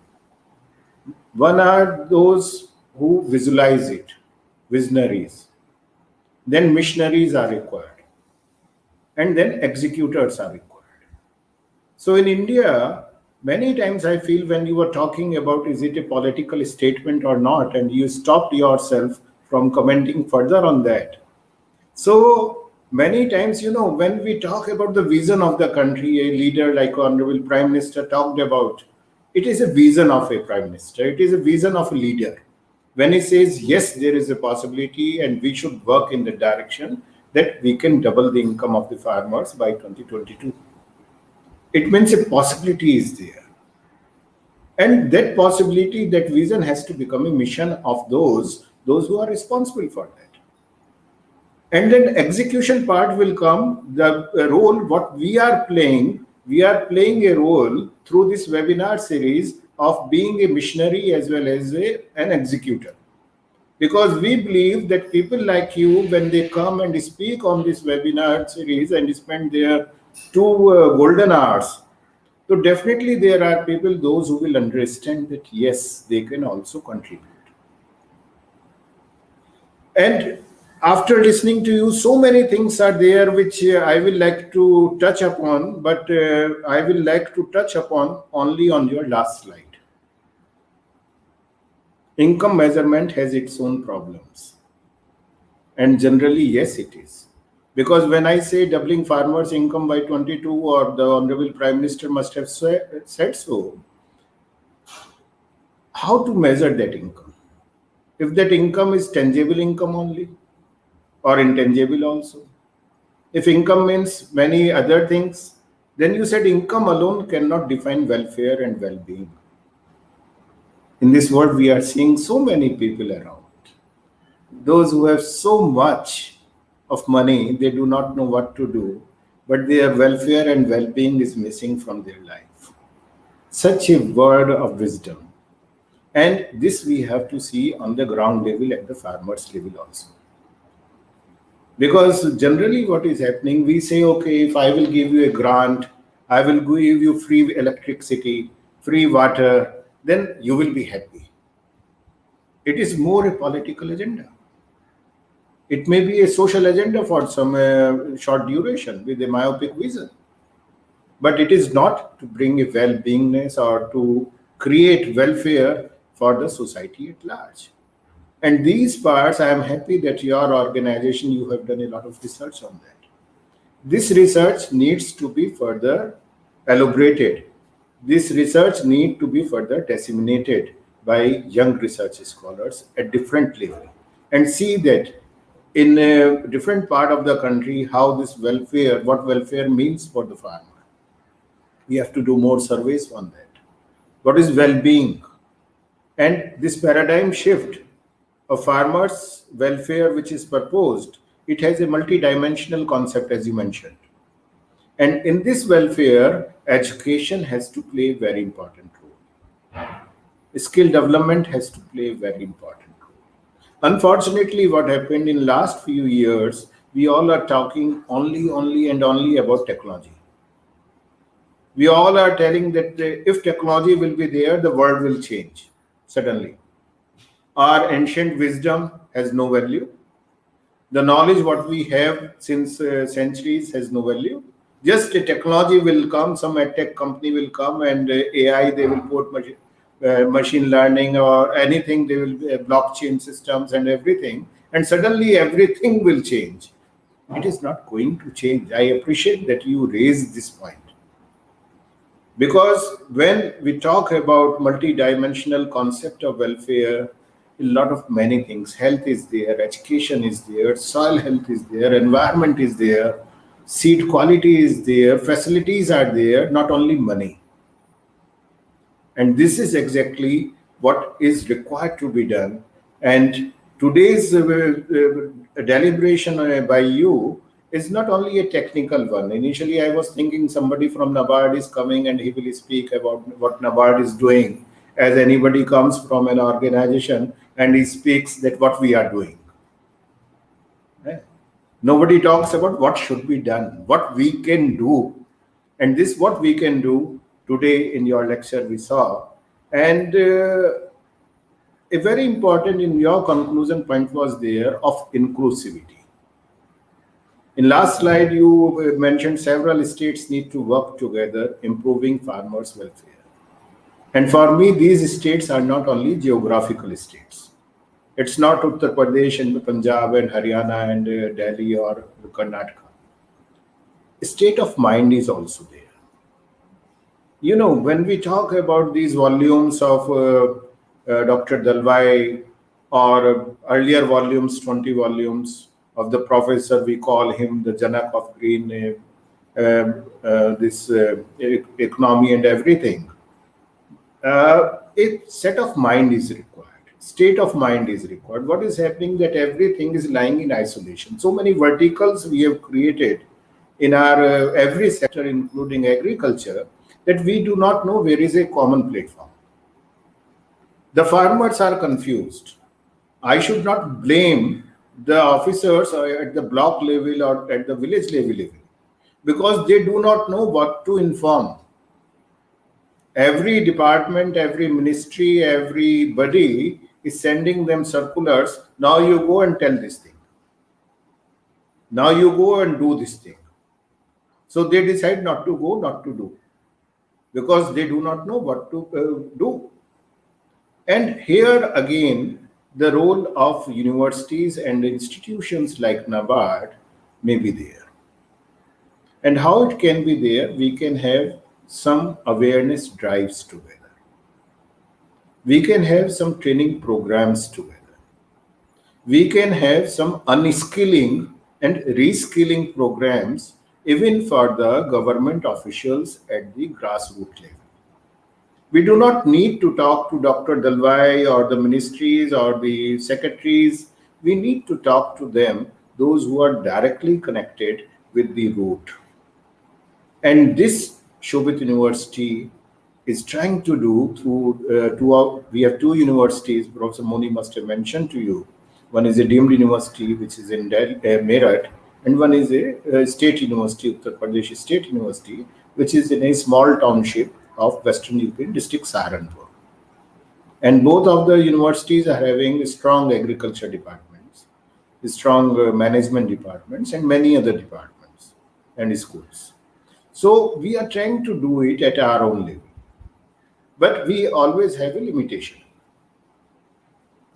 One are those who visualize it, visionaries. Then missionaries are required. And then executors are required. So in India, many times I feel when you were talking about is it a political statement or not, and you stopped yourself from commenting further on that. So many times, you know, when we talk about the vision of the country, a leader like Honorable Prime Minister talked about, it is a vision of a Prime Minister. It is a vision of a leader. When he says, yes, there is a possibility and we should work in the direction that we can double the income of the farmers by 2022. It means a possibility is there. And that possibility, that vision has to become a mission of those who are responsible for that. And then execution part will come, the role what we are playing a role through this webinar series of being a missionary as well as an executor. Because we believe that people like you, when they come and speak on this webinar series and spend their 2 golden hours, so definitely there are people, those who will understand that yes, they can also contribute. And after listening to you, so many things are there which I will like to touch upon, but I will like to touch upon only on your last slide. Income measurement has its own problems. And generally, yes, it is. Because when I say doubling farmers' income by 22, or the Honorable Prime Minister must have said so, how to measure that income? If that income is tangible income only, or intangible also. If income means many other things, then you said income alone cannot define welfare and well-being. In this world, we are seeing so many people around. Those who have so much of money, they do not know what to do, but their welfare and well-being is missing from their life. Such a word of wisdom. And this we have to see on the ground level, at the farmers level also. Because generally what is happening, we say, okay, if I will give you a grant, I will give you free electricity, free water, then you will be happy. It is more a political agenda. It may be a social agenda for some short duration with a myopic vision. But it is not to bring a well-beingness or to create welfare for the society at large. And these parts, I am happy that your organization, you have done a lot of research on that. This research needs to be further elaborated. This research needs to be further disseminated by young research scholars at different level, and see that in a different part of the country, how this welfare, what welfare means for the farmer. We have to do more surveys on that. What is well-being? And this paradigm shift of farmers' welfare which is proposed, it has a multidimensional concept, as you mentioned. And in this welfare, education has to play a very important role. Skill development has to play a very important role. Unfortunately, what happened in last few years, we all are talking only about technology. We all are telling that if technology will be there, the world will change suddenly. Our ancient wisdom has no value. The knowledge what we have since centuries has no value. Just a technology will come, some tech company will come, and AI, they will put machine learning or anything. They will blockchain systems and everything, and suddenly everything will change. It is not going to change. I appreciate that you raised this point. Because when we talk about multidimensional concept of welfare, a lot of many things, health is there, education is there, soil health is there, environment is there, seed quality is there, facilities are there, not only money. And this is exactly what is required to be done. And today's deliberation by you is not only a technical one. Initially, I was thinking somebody from NABARD is coming and he will speak about what NABARD is doing, as anybody comes from an organization and he speaks that what we are doing. Nobody talks about what should be done, what we can do. And this what we can do today in your lecture we saw. And a very important in your conclusion point was there of inclusivity. In last slide, you mentioned several states need to work together, improving farmers' welfare. And for me, these states are not only geographical states. It's not Uttar Pradesh and Punjab and Haryana and Delhi or Karnataka. State of mind is also there. You know, when we talk about these volumes of Dr. Dalwai or earlier volumes, 20 volumes of the professor, we call him the Janak of Green, economy and everything. A set of mind is required. State of mind is required. What is happening that everything is lying in isolation. So many verticals we have created in our every sector, including agriculture, that we do not know where is a common platform. The farmers are confused. I should not blame the officers at the block level or at the village level because they do not know what to inform. Every department, every ministry, everybody is sending them circulars. Now you go and tell this thing. Now you go and do this thing. So they decide not to go, not to do, because they do not know what to do. And here again, the role of universities and institutions like NABARD may be there. And how it can be there, we can have some awareness drives together. We can have some training programs together. We can have some unskilling and reskilling programs even for the government officials at the grassroots level. We do not need to talk to Dr. Dalwai or the ministries or the secretaries. We need to talk to them, those who are directly connected with the root. And this Shobhit University is trying to do through, we have two universities, Professor Moni must have mentioned to you. One is a deemed university, which is in Meerut, and one is a state university, Uttar Pradesh State University, which is in a small township of Western UP district Saharanpur. And both of the universities are having strong agriculture departments, strong management departments, and many other departments and schools. So we are trying to do it at our own level, but we always have a limitation.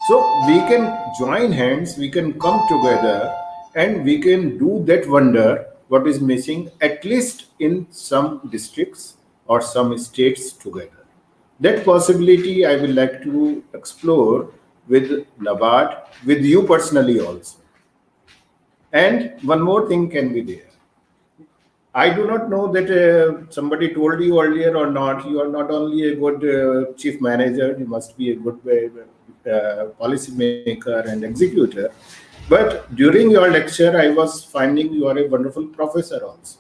So we can join hands, we can come together, and we can do that wonder what is missing, at least in some districts or some states together. That possibility I will like to explore with NABARD, with you personally also. And one more thing can be there. I do not know that somebody told you earlier or not, you are not only a good chief manager, you must be a good policy maker and executor. But during your lecture, I was finding you are a wonderful professor also.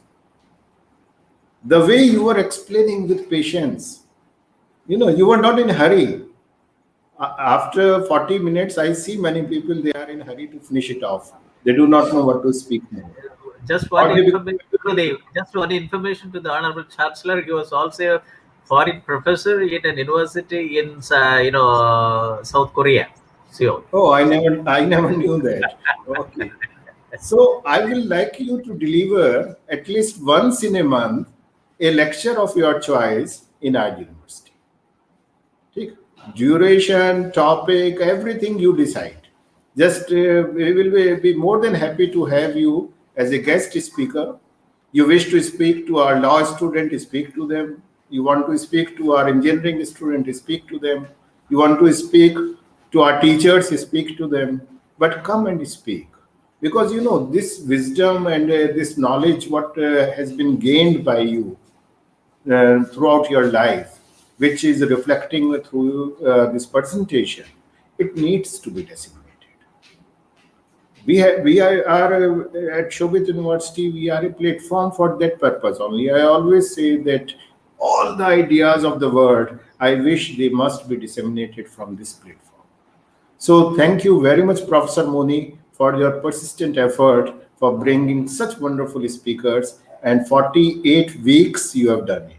The way you were explaining with patience, you know, you were not in a hurry. After 40 minutes, I see many people, they are in a hurry to finish it off. They do not know what to speak more. Just one information to the Honorable Chancellor. He was also a foreign professor in an university in South Korea, Seoul. Oh, I never knew that. Okay. So I will like you to deliver at least once in a month a lecture of your choice in our university. ठीक, duration, topic, everything you decide. Just we will be more than happy to have you as a guest speaker. You wish to speak to our law student, speak to them. You want to speak to our engineering student, speak to them. You want to speak to our teachers, speak to them. But come and speak. Because you know, this wisdom and this knowledge, what has been gained by you throughout your life, which is reflecting through this presentation, it needs to be disseminated. We are at Shobhit University, we are a platform for that purpose only. I always say that all the ideas of the world, I wish they must be disseminated from this platform. So thank you very much, Professor Moni, for your persistent effort for bringing such wonderful speakers, and 48 weeks you have done it.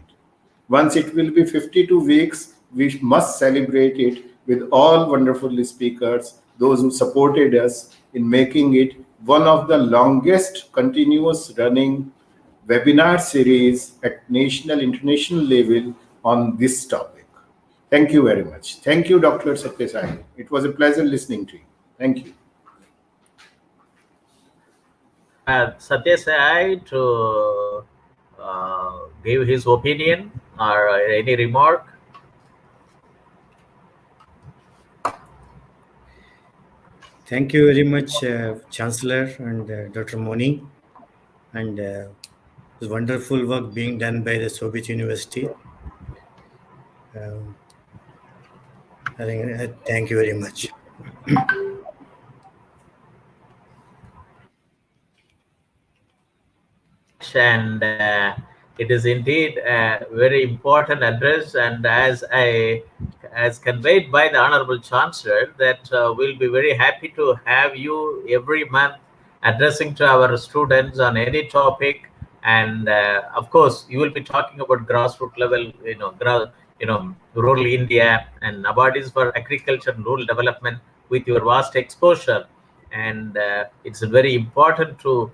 Once it will be 52 weeks, we must celebrate it with all wonderful speakers, those who supported us in making it one of the longest continuous running webinar series at national, international level on this topic. Thank you very much. Thank you, Dr. Satyasai. It was a pleasure listening to you. Thank you. Satyasai to give his opinion or any remark. Thank you very much, Chancellor and Dr. Moni, and the wonderful work being done by the Shobhit University. I think, thank you very much. And it is indeed a very important address, and as conveyed by the Honorable Chancellor, that we'll be very happy to have you every month addressing to our students on any topic. And of course, you will be talking about grassroots level, rural India, and NABARD is for agriculture and rural development with your vast exposure. And it's very important to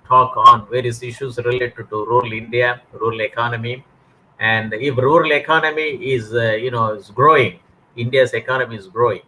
talk on various issues related to rural India, rural economy. And if rural economy is is growing, India's economy is growing,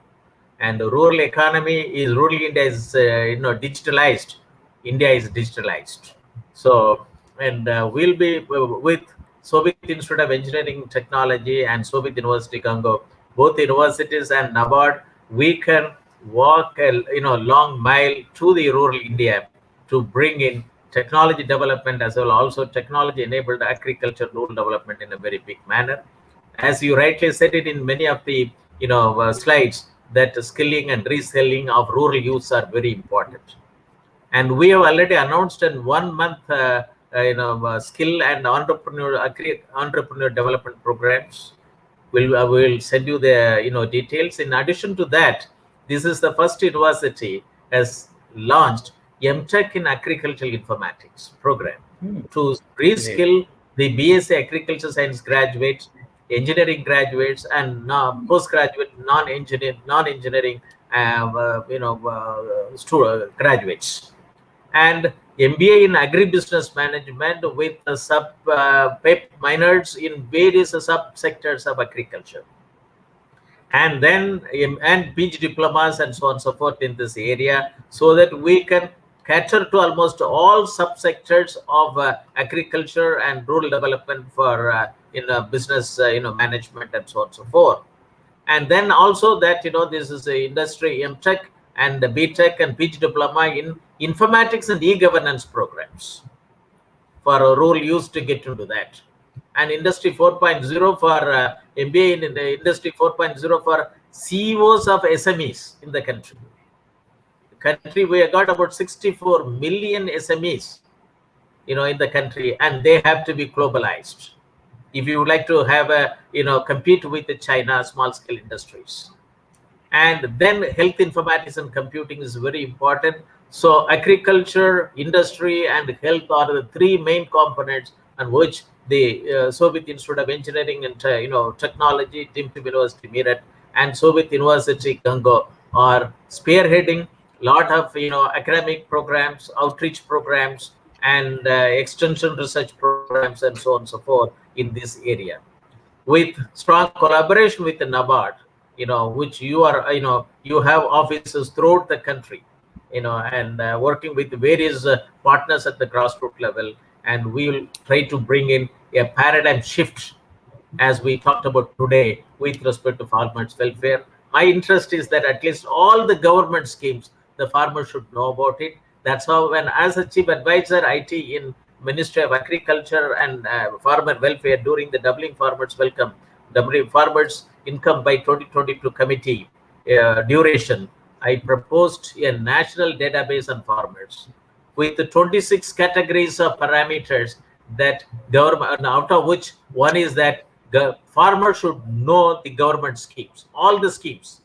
and the rural India is digitalized, India is digitalized. So, and we'll be with Shobhit Institute of Engineering Technology and Shobhit University Congo, both universities and NABARD, we can walk a long mile to the rural India to bring in technology development as well, also technology enabled agriculture rural development in a very big manner. As you rightly said it in many of the slides, that skilling and reselling of rural youths are very important. And we have already announced in 1 month skill and entrepreneur development programs. We'll send you the details. In addition to that, this is the first university has launched MTech in Agricultural Informatics program to reskill the BSc Agriculture Science graduates, engineering graduates, and postgraduate non-engineering graduates, and MBA in Agribusiness Management with PEP minors in various subsectors of agriculture, and then and PG diplomas and so on and so forth in this area, so that we can cater to almost all subsectors of agriculture and rural development for business management and so on and so forth. And then also that this is a industry MTech and the BTech and PG diploma in informatics and e-governance programs for rural youth to get into that, and industry 4.0 for MBA in the industry 4.0 for CEOs of SMEs in the country. We have got about 64 million SMEs in the country, and they have to be globalized if you would like to have a compete with the China small scale industries. And then health informatics and computing is very important. So agriculture, industry, and health are the three main components on which the Shobhit Institute of Engineering and Technology, Timtim University Meerut, and Shobhit University Congo are spearheading a lot of academic programs, outreach programs, and extension research programs, and so on and so forth in this area. with strong collaboration with the NABARD, which you are, you have offices throughout the country, and working with various partners at the grassroots level, and we will try to bring in a paradigm shift, as we talked about today, with respect to farmers' welfare. My interest is that at least all the government schemes, the farmers should know about it. That's how, when as a chief advisor IT in Ministry of Agriculture and Farmer Welfare during the Doubling Farmers Income by 2022 committee duration, I proposed a national database on farmers with the 26 categories of parameters that government, out of which one is that the farmer should know the government schemes, all the schemes,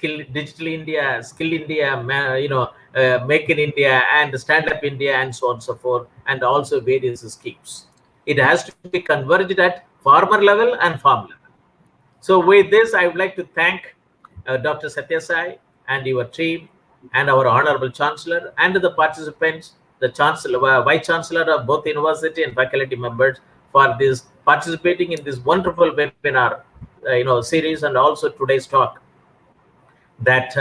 Digital India, Skill India, Make in India, and Stand Up India, and so on and so forth, and also various schemes. It has to be converged at farmer level and farm level. So with this, I would like to thank Dr. Satyasai and your team, and our Honorable Chancellor, and the participants, the Chancellor, Vice Chancellor of both university and faculty members, for this participating in this wonderful webinar, series, and also today's talk, that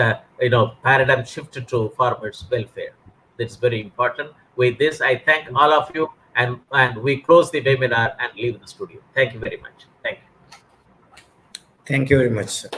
paradigm shift to farmers' welfare. That's very important. With this, I thank all of you, and we close the webinar and leave the studio. Thank you very much. Thank you. Thank you very much, sir.